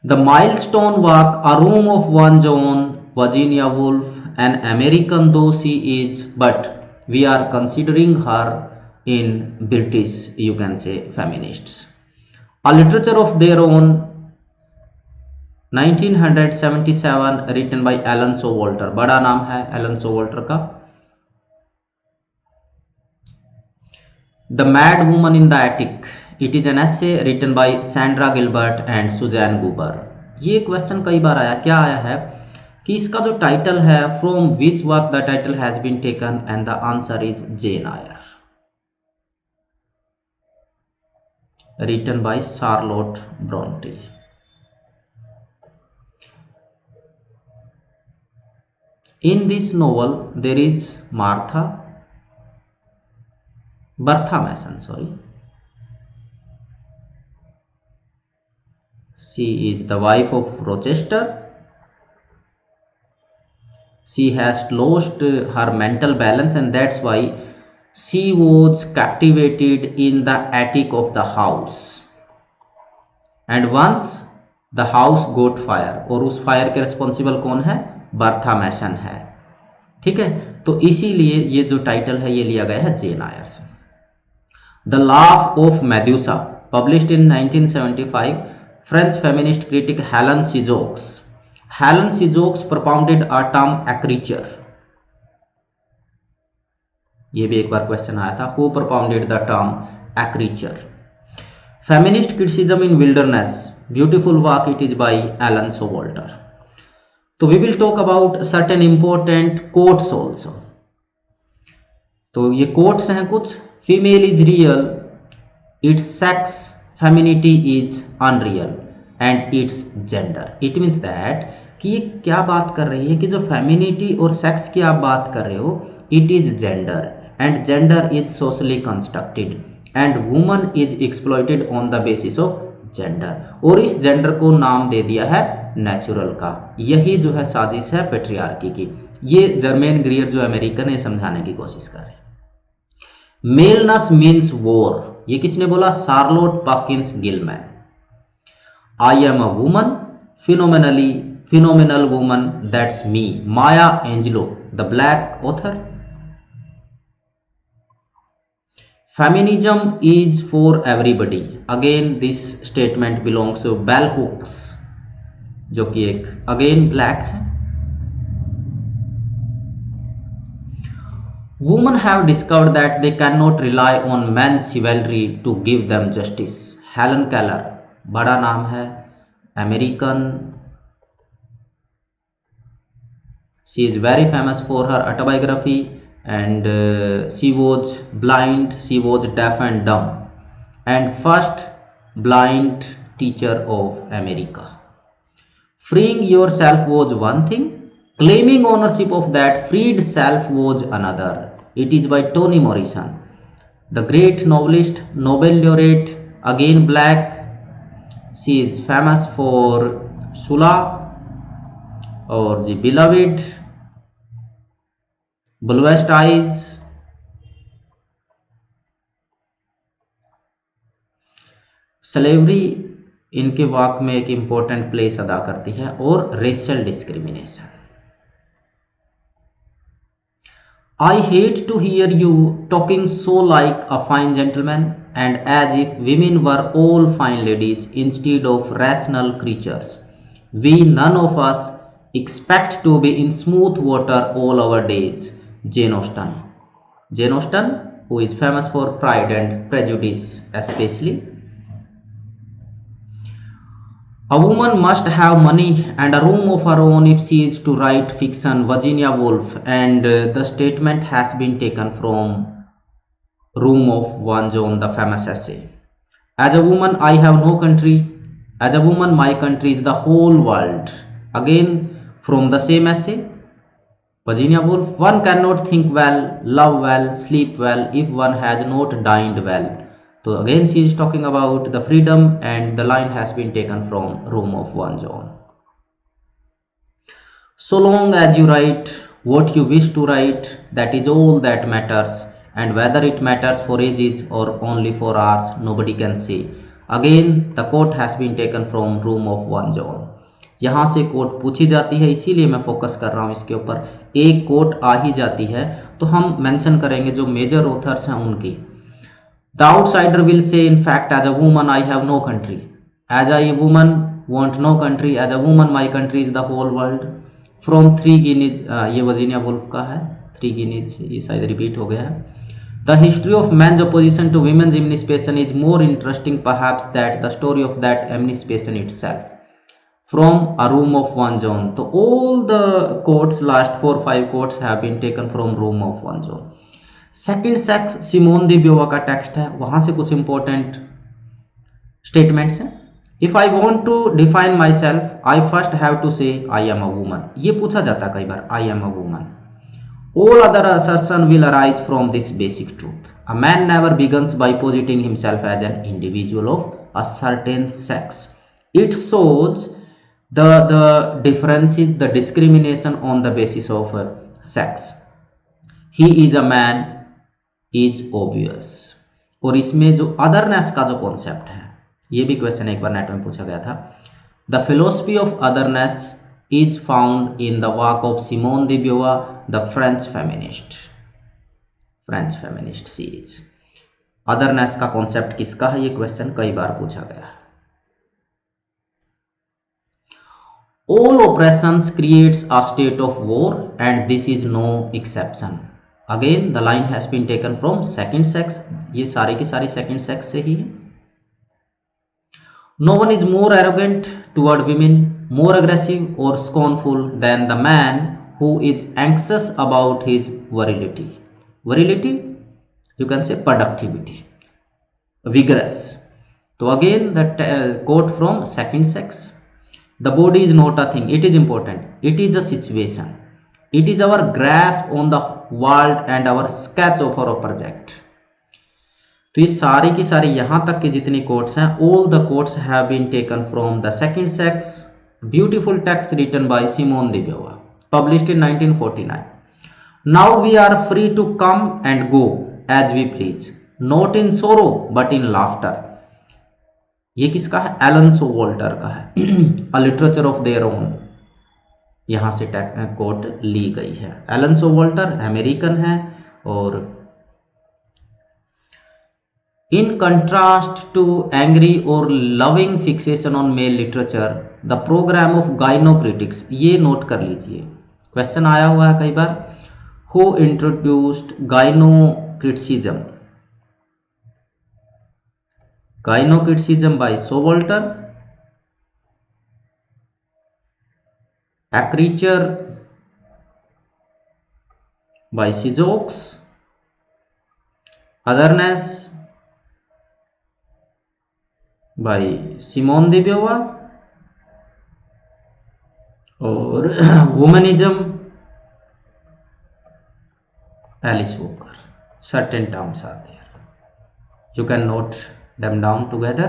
The milestone work a room of one own Virginia Woolf, an American though she is, but we are considering her in British, you can say, feminists. A Literature of Their Own 1977 written by Elaine Showalter, बड़ा नाम है Elaine Showalter का। The mad woman in the attic, it is an essay written by Sandra Gilbert and Susan Gubar. ये question कई बार आया, क्या आया है कि इसका जो टाइटल है from which work the title has been taken, and the answer is Jane Eyre, written by Charlotte Bronte. In this novel, there is Bertha Mason, sorry. She is the wife of Rochester. She has lost her mental balance, and that's why she was captivated in the attic of the house, and once the house got fire, और उस fire के responsible कौन है, Bertha मैसन है। ठीक है, तो इसीलिए ये जो टाइटल है ये लिया गया है जेन आयर से। The laugh of Medusa, published in 1975, French feminist critic Helene Cixous. Helene Cixous propounded a term acreture, ये भी एक बार क्वेश्चन आया था, who propounded the term acreture। feminist criticism in wilderness, beautiful work, it is by Alan Sowalter। तो we will talk about certain important quotes also। तो ये quotes हैं कुछ, female is real, its sex, femininity is unreal and its gender। it means that कि ये क्या बात कर रही है कि जो फेमिनिटी और सेक्स की आप बात कर रहे हो, it is gender and gender is socially constructed and woman is exploited on the basis of gender, और इस जेंडर को नाम दे दिया है नेचुरल का। यही जो है साजिश है पेट्रियार्की की। ये जर्मेन ग्रियर जो अमेरिकन है समझाने की कोशिश कर रहे हैं। मेलनेस मीन्स वॉर, ये किसने बोला, Charlotte Perkins Gillman. I am a woman, phenomenal woman, that's me, Maya Angelou, the black author। Feminism is for everybody, again this statement belongs to Bell Hooks, जो कि एक अगेन ब्लैक है। Women have discovered that they cannot rely on men's chivalry to give them justice। Helen Keller, बड़ा नाम है, American. She is very famous for her autobiography, and she was blind, she was deaf and dumb, and first blind teacher of America। Freeing yourself was one thing, claiming ownership of that freed self was another। it is by Toni Morrison, the great novelist, Nobel laureate, again black। she is famous for Sula और जी beloved, bluest eyes. Slavery इनके work में एक important place अदा करती है, और racial discrimination. I hate to hear you talking so like a fine gentleman and as if women were all fine ladies instead of rational creatures. We none of us expect to be in smooth water all our days। Jane Austen। Jane Austen, who is famous for Pride and Prejudice especially। A woman must have money and a room of her own if she is to write fiction। Virginia Woolf, and the statement has been taken from Room of One John, the famous essay। As a woman I have no country, as a woman my country is the whole world। Again from the same essay, Virginia Woolf, one cannot think well, love well, sleep well if one has not dined well। So again she is talking about the freedom, and the line has been taken from Room of One John। So long as you write what you wish to write, that is all that matters, and whether it matters for ages or only for hours nobody can say। Again the quote has been taken from Room of One John। यहाँ से coat पूछी जाती है, इसीलिए मैं focus कर रहा हूँ इसके ऊपर। एक कोट आ ही जाती है तो हम मेंशन करेंगे जो मेजर ऑथर्स हैं उनकी। The outsider will say in fact as a woman I have no country, as a woman want no country, as a woman my country is the whole world, from 3 guineas, ये Virginia Woolf का है, 3 guineas, ये शायद repeat हो गया है. The history of man's opposition to women's emancipation is more interesting perhaps than the story of that emancipation itself. From A Room of One John. So all the quotes, last 4-5 quotes have been taken from Room of One John. Second sex Simone de Beauvoir का text है, वहां से कुछ important statements हैं. If I want to define myself I first have to say I am a woman. ये पूछा जाता है कई बार, I am a woman. All other assertion will arise from this basic truth. A man never begins by positing himself as an individual of a certain sex. It shows the differences, the discrimination on the basis of sex. He is a man is obvious. और इसमें जो otherness का जो concept है, ये भी question एक बार net में पूछा गया था. The philosophy of otherness is found in the work of Simone de Beauvoir, the French feminist series. Otherness का कॉन्सेप्ट किसका है, ये क्वेश्चन कई बार पूछा गया है. All oppressions creates a state of war and this is no exception. Again the line has been taken from second sex. ये सारे की सारी second sex से ही है. No one is more arrogant toward women, more aggressive or scornful than the man who is anxious about his virility. Virility, you can say productivity, vigorous. So again the quote from second sex. The body is not a thing, it is important, it is a situation, it is our grasp on the world and our sketch of our project. तो ये सारी की सारी यहाँ तक के जितनी quotes हैं, all the quotes have been taken from the second sex, beautiful text written by Simone de Beauvoir, published in 1949. Now we are free to come and go as we please, not in sorrow but in laughter. ये किसका है, Elon सोवाल्टर का है. अ literature of their own, यहां से coat ली गई है. Elon सोवाल्टर American है. और in contrast to angry or loving fixation on male literature, the programme of gynocritics, ये नोट कर लीजिए, क्वेश्चन आया हुआ है कई बार. Who introduced gynocriticism? Gynocriticism by Showalter. A Creature by Sijox. Otherness by Simone de Beauvoir. और Womanism Alice Walker. Certain terms are there, you can note them down together.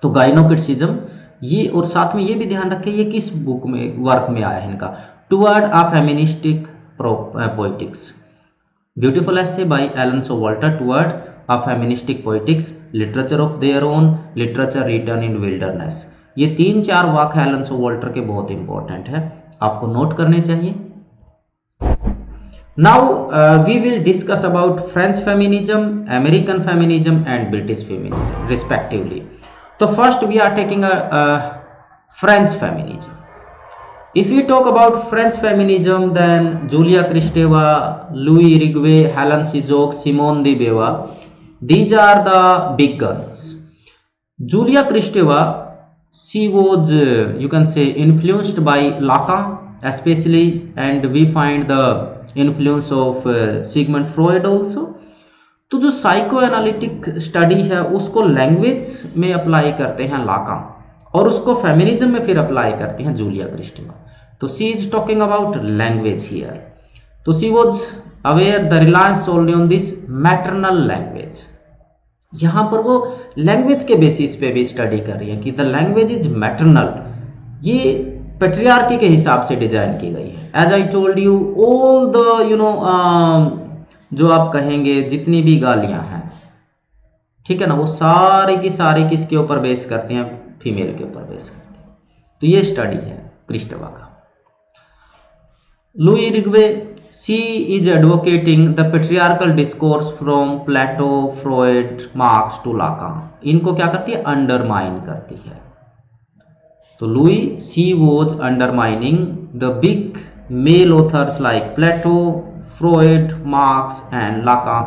तो गाइनोक्रिटिसिज्म ये, और साथ में ये भी ध्यान रखें ये किस बुक में, वर्क में आया है इनका. Toward a feministic poetics, beautiful essay by Elaine Showalter. Toward a feministic poetics, literature of their own, literature written in wilderness. ये 3-4 वाक है एलन सोवाल्टर के, बहुत इंपॉर्टेंट है, आपको नोट करने चाहिए. Now we will discuss about French feminism, American feminism and British feminism respectively. So first we are taking a French feminism. If we talk about French feminism, then Julia Kristeva, Louis Irigaray, Helen Sijox, Simone de Beauvoir, these are the big guns. Julia Kristeva, she was you can say influenced by Lacan especially, and we find the influence of Sigmund Freud also. तो जो psycho analytic study है उसको language में apply करते हैं लाकान, और उसको feminism में फिर अप्लाई करती हैं जूलिया क्रिस्टेवा. तो she is talking about language here. तो she was aware the reliance only on this maternal language. यहाँ पर वो लैंग्वेज के बेसिस पे भी स्टडी कर रही है कि द लैंग्वेज इज मैटरनल. ये पेट्रियार्की के हिसाब से डिजाइन की गई है. As I told you, all the जो आप कहेंगे जितनी भी गालियां हैं, ठीक है ना, वो सारी की सारी किसके ऊपर बेस करती हैं, फीमेल के ऊपर बेस करती हैं. तो ये स्टडी है क्रिस्टेवा का. Luce Irigaray, She is advocating the patriarchal discourse from Plato, Freud, Marx to Lacan. इनको क्या करती है? अंडरमाइन करती है. तो Louis, she was undermining the big male authors like Plato, Freud, Marx and Lacan.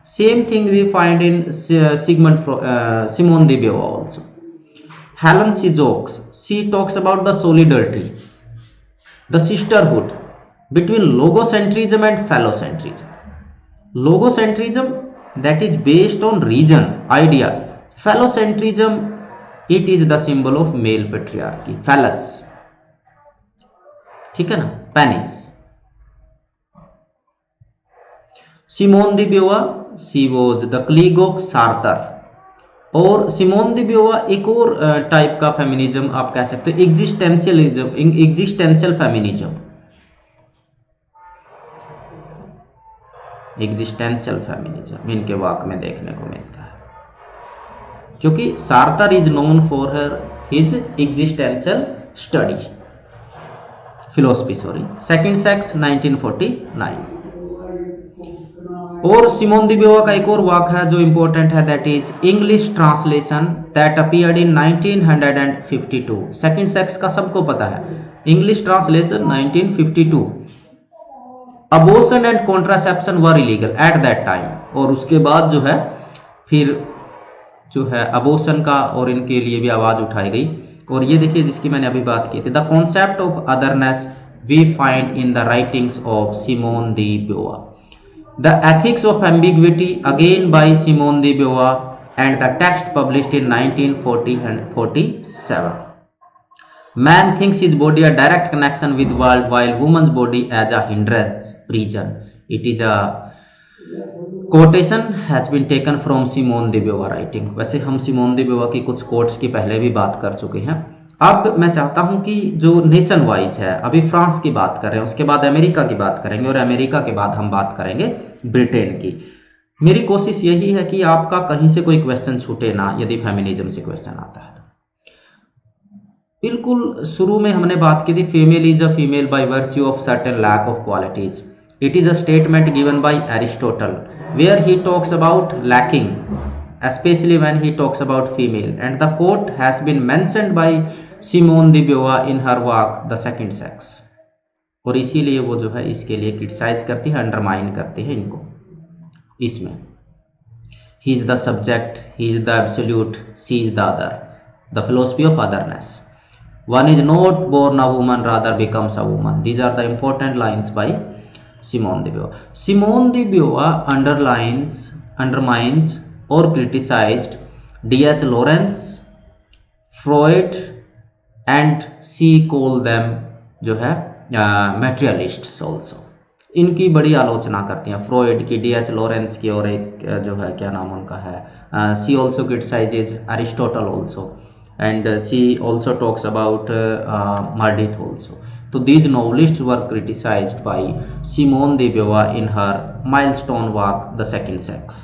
Same thing we find in Simone de Beauvoir also. Helen she jokes. She talks about the solidarity, the sisterhood between logocentrism and phallocentrism. Logocentrism, that is based on region, idea. Phallocentrism, it is the symbol of male patriarchy. phallus, ठीक है ना, penis. Simone de Beauvoir, she was the colleague of Sartre. और Simone de Beauvoir एक और type का feminism आप कह सकते हो, existentialism, existential feminism. Existential feminism इनके वाक में देखने को मिलता है, क्योंकि Sartre is known for her his existential study philosophy. Second sex 1949. और सिमोन दी ब्यूवा का एक और वाक है जो इंपॉर्टेंट है, that is English translation that appeared in 1952. Second sex का सबको पता है, English translation 1952. Abortion and contraception were illegal at that time. और उसके बाद जो है फिर जो है अबॉर्शन का और इनके लिए भी आवाज उठाई गई. और ये देखिए जिसकी मैंने अभी बात की थी, the concept of otherness we find in the writings of Simone de Beauvoir. The Ethics of Ambiguity, again by Simone de Beauvoir, and the text published in 1940 and 47. Man thinks his body a direct connection with world, while woman's body as a hindrance, prison. It is a quotation has been taken from Simone de Beauvoir writing. वैसे हम Simone de Beauvoir की कुछ quotes की पहले भी बात कर चुके हैं. अब मैं चाहता हूं कि जो नेशन वाइज है, अभी फ्रांस की बात कर रहे हैं, उसके बाद अमेरिका की बात करेंगे और अमेरिका के बाद हम बात करेंगे ब्रिटेन की. मेरी कोशिश यही है कि आपका कहीं से कोई क्वेश्चन छूटे ना, यदि फेमिनिज्म से क्वेश्चन आता है तो. बिल्कुल शुरू में हमने बात की थी, female is a female by virtue of certain lack of qualities. It is a statement given by Aristotle where he talks about lacking, especially when he talks about female, and the quote has been mentioned by Simone de Beauvoir in her work The Second Sex. और इसीलिए वो जो है इसके लिए criticise करती है, undermine करती है इनको इसमें. He is the subject, he is the absolute, she is the other, the philosophy of otherness. One is not born a woman, rather becomes a woman. These are the important lines by Simone de Beauvoir. Simone de Beauvoir undermines or criticized D.H. Lawrence, Freud, and she called them जो है materialists also. इनकी बड़ी आलोचना करती हैं, Freud की, D.H. Lawrence की, और एक जो है क्या नाम उनका है, she also criticizes Aristotle also, and she also talks about Meredith also. So these novelists were criticized by Simone de Beauvoir in her milestone work The Second Sex.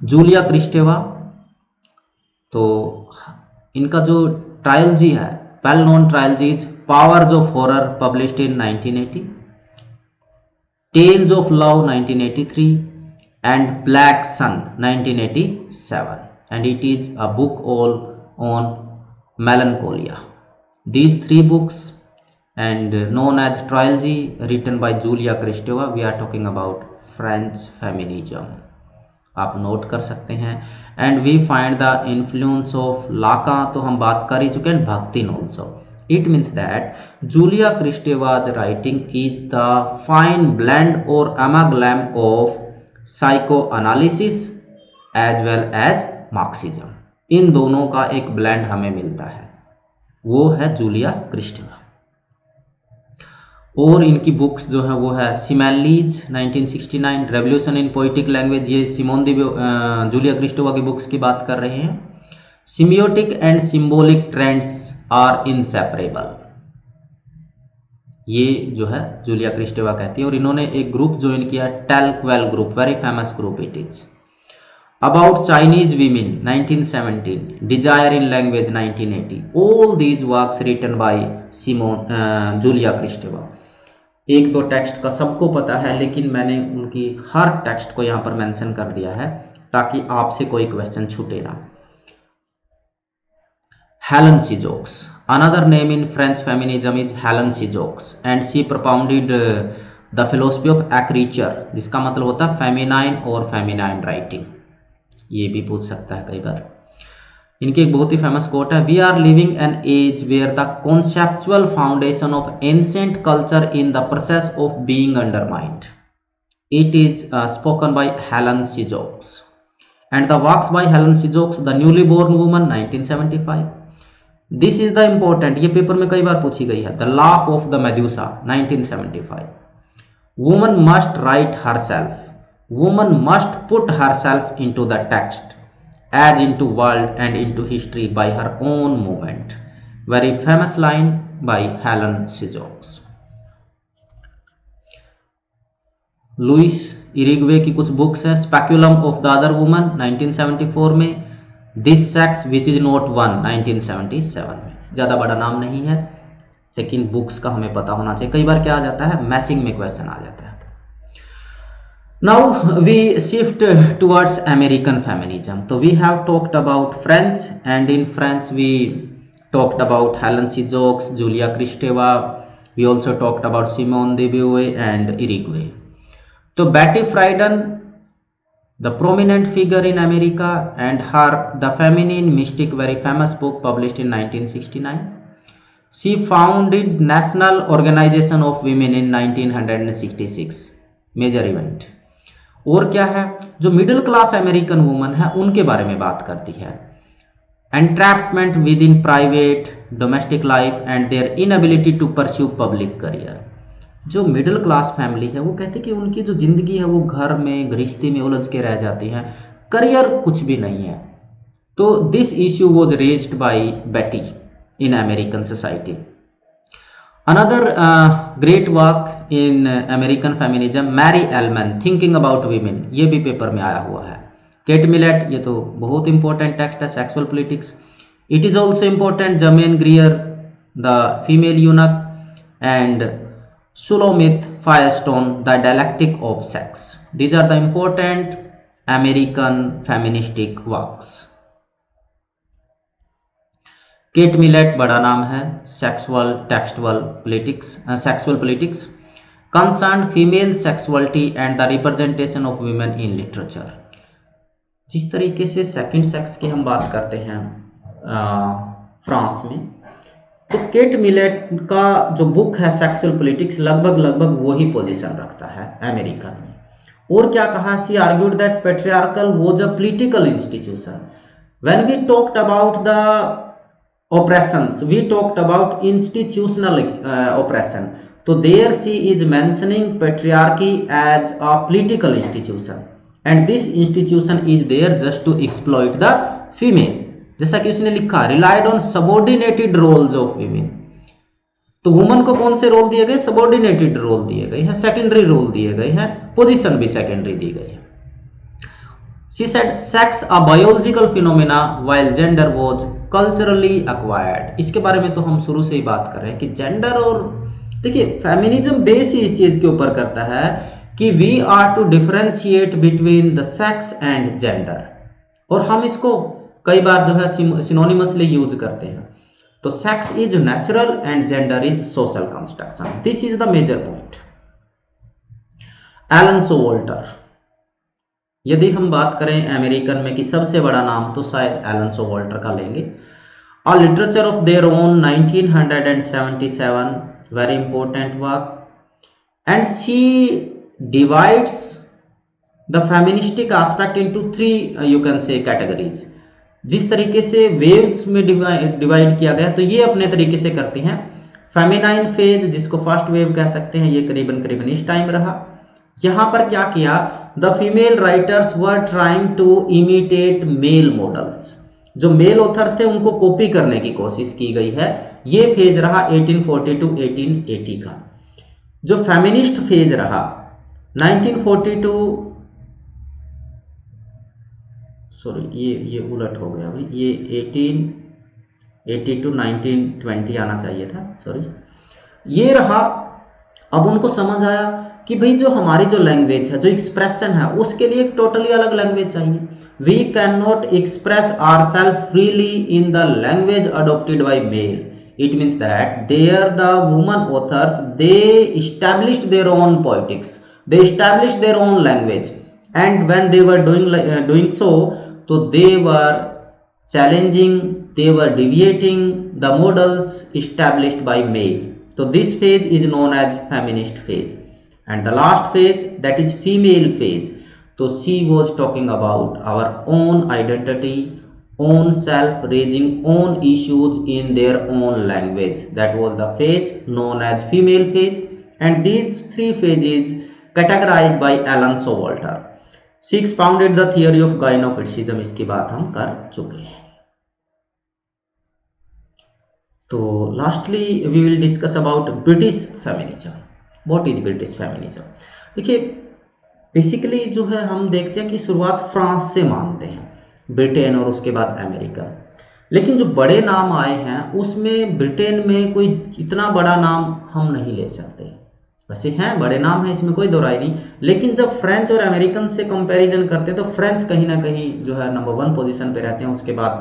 Julia Kristeva, तो इनका जो ट्रायलजी है, well known trilogy is powers of horror published in 1980, tales of love 1983 and black sun 1987, and it is a book all on melancholia. These three books and known as trilogy written by Julia Kristeva. We are talking about French feminism. आप note कर सकते हैं. And we find the influence of Lacan, तो हम बात कर ही चुके हैं, Bakhtin also. It means that Julia Kristeva's writing is the fine blend or amalgam of psycho analysis as well as Marxism. इन दोनों का एक ब्लेंड हमें मिलता है, वो है जूलिया क्रिस्टेवा. और इनकी बुक्स जो है वो है similes 1969, revolution in poetic language, ये सिमोन दी जूलिया क्रिस्टेवा की बुक्स की बात कर रहे हैं. Symbiotic and symbolic trends are inseparable, ये जो है जूलिया क्रिस्टेवा कहती है. और इन्होंने एक ग्रुप ज्वाइन किया, Tel Quel group, very famous group it is. About Chinese women 1917, desire in language 1980, all these works written by Julia Kristeva. एक दो टेक्स्ट का सबको पता है, लेकिन मैंने उनकी हर टेक्स्ट को यहाँ पर मेंशन कर दिया है ताकि आपसे कोई क्वेश्चन छूटे ना। Helen Cjox, another name in French feminism is Helen Cjox, and she propounded the philosophy of écriture, जिसका मतलब होता है फेमिनाइन और फेमिनाइन राइटिंग। ये भी पूछ सकता है कई बार। इनकी एक बहुत ही फेमस कोट है, we are living an age where the conceptual foundation of ancient culture in the process of being undermined. It is spoken by Helene Cixous and the works by Helene Cixous, the newly born woman 1975। This is the important, ये paper में कई बार पूछी गई है, the laugh of the Medusa 1975। Woman must write herself, woman must put herself into the text as into world and into history by her own movement, very famous line by Helen Cjox। Luce Irigaray की कुछ books है, speculum of the other woman 1974 में, this sex which is not one 1977 में। ज़्यादा बड़ा नाम नहीं है, लेकिन बुक्स का हमें पता होना चाहिए। कई बार क्या आ जाता है, मैचिंग में क्वेश्चन आ जाता है। Now we shift towards American feminism. So we have talked about French, and in French we talked about Helen Cjox, Julia Kristeva. We also talked about Simone de Beauvoir and Irigue. So Betty Friedan, the prominent figure in America, and her The Feminine Mystic, very famous book published in 1969. She founded National Organization of Women in 1966, major event। और क्या है, जो middle class American woman है उनके बारे में बात करती है। Entrapment within private domestic life and their inability to pursue public career. जो मिडिल क्लास फैमिली है वो कहती है कि उनकी जो जिंदगी है वो घर में गृहस्थी में उलझ के रह जाती है, करियर कुछ भी नहीं है। तो this issue was raised by Betty in American society. Another great work in American feminism, Mary Ellman, Thinking About Women, ये भी पेपर में आया हुआ है। केट मिलेट, ये तो बहुत इंपॉर्टेंट टेक्स्ट है, sexual politics. It is also important, Germaine Greer, the female eunuch, and Shulamith Firestone, the dialectic of sex. These are the important American feministic works. Kate Millett बड़ा नाम है, sexual textual politics, concern female sexuality and the representation of women in literature. जिस तरीके से second sex की हम बात करते हैं फ्रांस में, तो केट मिलेट का जो बुक है सेक्सुअल पॉलिटिक्स लगभग वही पोजीशन रखता है अमेरिका में। और क्या कहा, she argued that patriarchal was a political institution. When we talked about the oppressions, we talked about institutional oppression. So there she is mentioning patriarchy as a political institution, and this institution is there just to exploit the female। जैसा कि उसने लिखा, relied on subordinated roles of women। तो woman को कौन से role दिए गए, सबॉर्डिनेटेड रोल दिए गए हैं, सेकेंडरी रोल दिए गए हैं, पोजीशन भी सेकेंडरी दी गई है। She said sex a biological phenomena while gender was culturally acquired। इसके बारे में तो हम शुरू से ही बात कर रहे हैं कि जेंडर, और देखिए फेमिनिज्म बेस इस चीज के ऊपर करता है कि we are to differentiate between the sex and gender, और हम इसको कई बार जो है सिनोनिमसली यूज करते हैं। तो sex is natural and gender is social construction, this is the major point. Elaine Showalter, यदि हम बात करें अमेरिकन में कि सबसे बड़ा नाम, तो शायद एलन सोवॉल्टर का लेंगे। अ literature of their own 1977, very important work, and she divides the feministic aspect into 3 you can से कैटेगरीज। जिस तरीके से वेव्स में डिवाइड किया गया, तो ये अपने तरीके से करती हैं। फेमिनाइन फेज, जिसको फर्स्ट वेव कह सकते हैं, ये करीबन इस टाइम रहा। यहां पर क्या किया, the female writers were trying to imitate male models. जो मेल ऑथर्स थे उनको कॉपी करने की कोशिश की गई है। ये फेज रहा 1840 टू 1880 का। जो फेमिनिस्ट फेज रहा 1942, सॉरी ये उलट हो गया भाई, ये 1880 टू 1920 आना चाहिए था, सॉरी। ये रहा अब उनको समझ आया कि भाई जो हमारी जो लैंग्वेज है, जो एक्सप्रेशन है, उसके लिए एक टोटली अलग लैंग्वेज चाहिए। We can not express ourselves freely in the language adopted by male. It means that there the woman authors, they established their own politics, they established their own language, and when they were doing so, so they were challenging, they were deviating the models established by male. So this phase is known as feminist phase. And the last phase, that is female phase. So she was talking about our own identity, own self, raising own issues in their own language. That was the phase known as female phase. And these three phases categorized by Alan Showalter. She expounded the theory of gynocriticism. इसकी बात हम कर चुके हैं। तो lastly we will discuss about British feminism. What is British feminism? देखिए basically जो है हम देखते हैं कि शुरुआत फ्रांस से मानते हैं, ब्रिटेन और उसके बाद अमेरिका। लेकिन जो बड़े नाम आए हैं उसमें ब्रिटेन में कोई इतना बड़ा नाम हम नहीं ले सकते। वैसे हैं बड़े नाम हैं, इसमें कोई दो राय नहीं, लेकिन जब फ्रेंच और अमेरिकन से कंपैरिजन करते हैं तो फ्रेंच कहीं ना कहीं जो है नंबर 1 पोजीशन पे रहते हैं। उसके बाद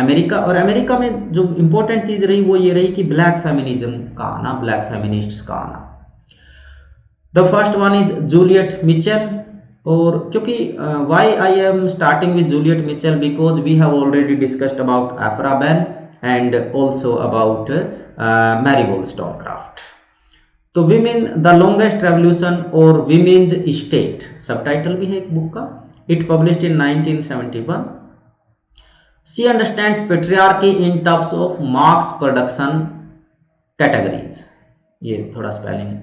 अमेरिका, और अमेरिका में जो इम्पोर्टेंट चीज़ रही वो ये रही कि ब्लैक फेमिनिज्म का आना, ब्लैक फेमिनिस्ट्स का आना। The first one is Juliet Mitchell. और क्योंकि why I am starting with Juliet Mitchell, because we have already discussed about Aphra Behn and also about Mary Wollstonecraft. तो विमेन द लॉन्गेस्ट रेवोल्यूशन और women's state subtitle भी है एक book का, it published in 1971। She understands patriarchy in terms of Marx production categories. ये थोड़ा spelling,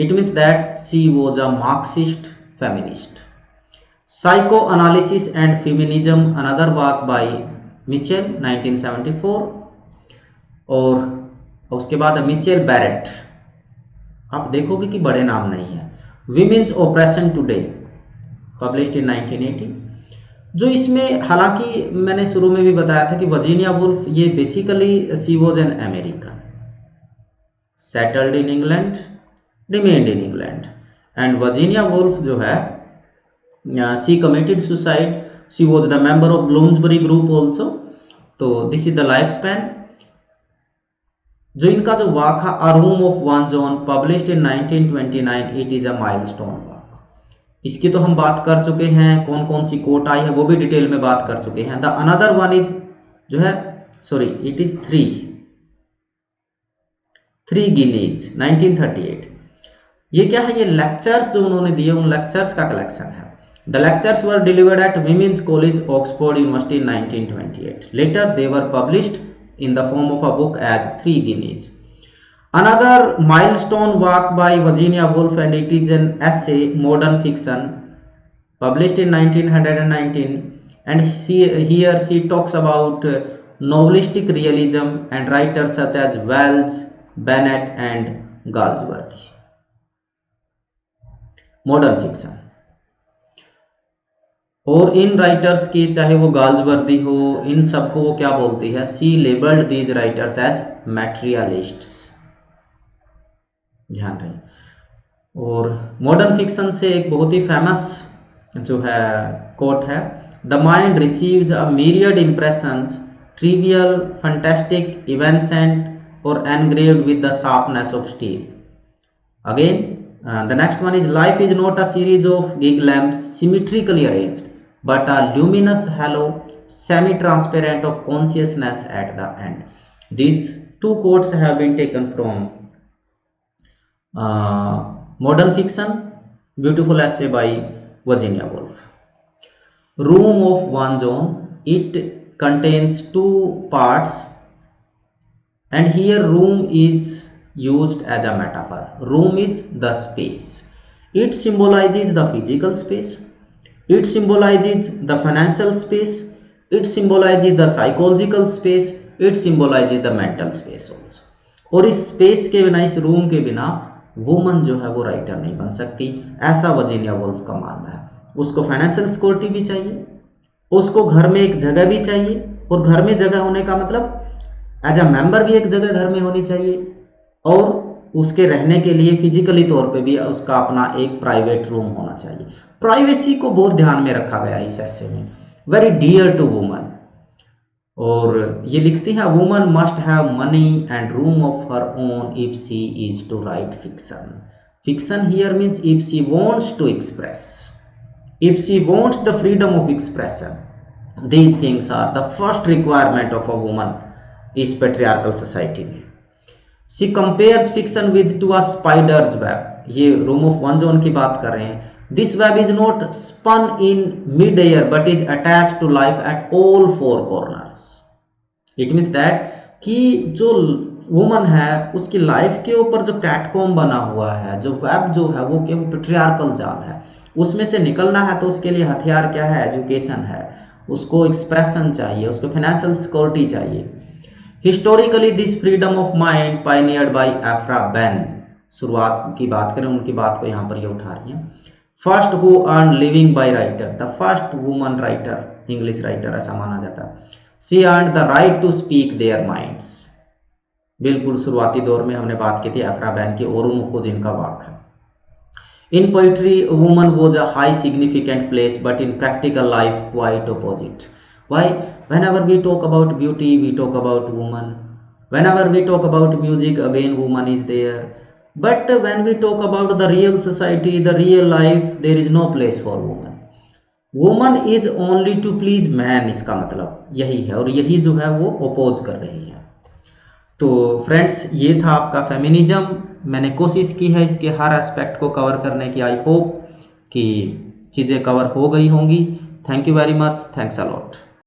it means that she was a Marxist feminist. Psychoanalysis and Feminism, another work by Mitchell 1974। और उसके बाद Mitchell Barrett, आप देखोगे कि बड़े नाम नहीं है। Women's Oppression Today, published in 1980। जो इसमें हालांकि मैंने शुरू में भी बताया था कि वर्जीनिया वुल्फ ये basically she was an American, settled in England, remained in England, and Virginia Woolf जो है she committed suicide, she was the member of Bloomsbury group also। तो this is the lifespan। जो इनका जो work है A Room of One John, published in 1929, it is a milestone work। इसकी तो हम बात कर चुके हैं, कौन कौन सी कोट आई है वो भी डिटेल में बात कर चुके हैं। द अनदर वन इज जो है इट इज थ्री गिनीज 1938। ये क्या है? ये लेक्चर्स जो उन्होंने दिए उन लेक्चर्स का कलेक्शन है। The lectures were delivered at women's college Oxford university in 1928। Later they were published in the form of a book as 3 Guineas। Another milestone work by Virginia Woolf and it is an essay modern fiction published in 1919 एंड here she talks about novelistic realism and writers such as Wells, Bennett and Galsworthy। Modern fiction, और इन writers की चाहे वो Galsworthy हो, इन सबको वो क्या बोलती है? सी लेबल्ड दीज राइटर्स एज मैटेरियलिस्ट्स, ध्यान रहे। और मॉडर्न फिक्शन से एक बहुत ही फेमस जो है कोट है, the mind receives a myriad impressions, trivial, fantastic, evanescent or engraved with the sharpness of steel। Again, the next one is life is not a series of gig lamps symmetrically arranged, but a luminous halo, semi-transparent of consciousness at the end। These two quotes have been taken from modern fiction, beautiful essay by Virginia Woolf। Room of One John, it contains 2 parts, and here room is used as a metaphor। Room is the space, it symbolizes the physical space, it symbolizes the financial space, it symbolizes the psychological space, it symbolizes the mental space also। और इस space के बिना, इस room के बिना woman जो है वो राइटर नहीं बन सकती, ऐसा वर्जीनिया वुल्फ का मानना है। उसको फाइनेंशियल सिक्योरिटी भी चाहिए, उसको घर में एक जगह भी चाहिए, और घर में जगह होने का मतलब एज अ मेंबर भी एक जगह घर में होनी चाहिए, और उसके रहने के लिए फिजिकली तौर पे भी उसका अपना एक प्राइवेट रूम होना चाहिए। प्राइवेसी को बहुत ध्यान में रखा गया इस ऐसे में, वेरी डियर टू वुमन। और ये लिखती है woman must have money and room of her own if she is to write fiction. Fiction here means if she wants to express, if she wants the freedom of expression, these things are the first requirement of a woman इस patriarchal society में। She compares fiction with to a spider's web, ये room of one zone की बात कर रहे हैं। This web is not spun in mid-air but is attached to life at all four corners. It means that कि जो woman है उसकी लाइफ के ऊपर जो कैटकॉम बना हुआ है, जो वेब जो है वो केवल पेट्रियार्कल जाल है, उसमें से निकलना है तो उसके लिए हथियार क्या है? एजुकेशन है, उसको एक्सप्रेशन चाहिए, उसको फाइनेंशियल सिक्योरिटी चाहिए। Historically this freedom of mind pioneered by Aphra Behn, शुरुआत की बात करें उनकी बात को यहाँ पर ये उठा रही हैं। First who earn living by writer, the first woman writer, English writer ऐसा माना जाता है। She earn the right to speak their minds, बिल्कुल शुरुआती दौर में हमने बात की थी एफ्रा बेन की, ओरुमुको जिनका वाक है। In poetry, a woman was a high significant place, but in practical life, quite opposite. Why? Whenever we talk about beauty, we talk about woman. Whenever we talk about music, again woman is there. But when we talk about the real society, the real life, there is no place for woman. Woman is only to please man, इसका मतलब यही है, और यही जो है वो oppose कर रही है। तो फ्रेंड्स, ये था आपका फेमिनिज्म। मैंने कोशिश की है इसके हर एस्पेक्ट को कवर करने की। आई होप कि चीज़ें कवर हो गई होंगी। Thank you very much, thanks a lot.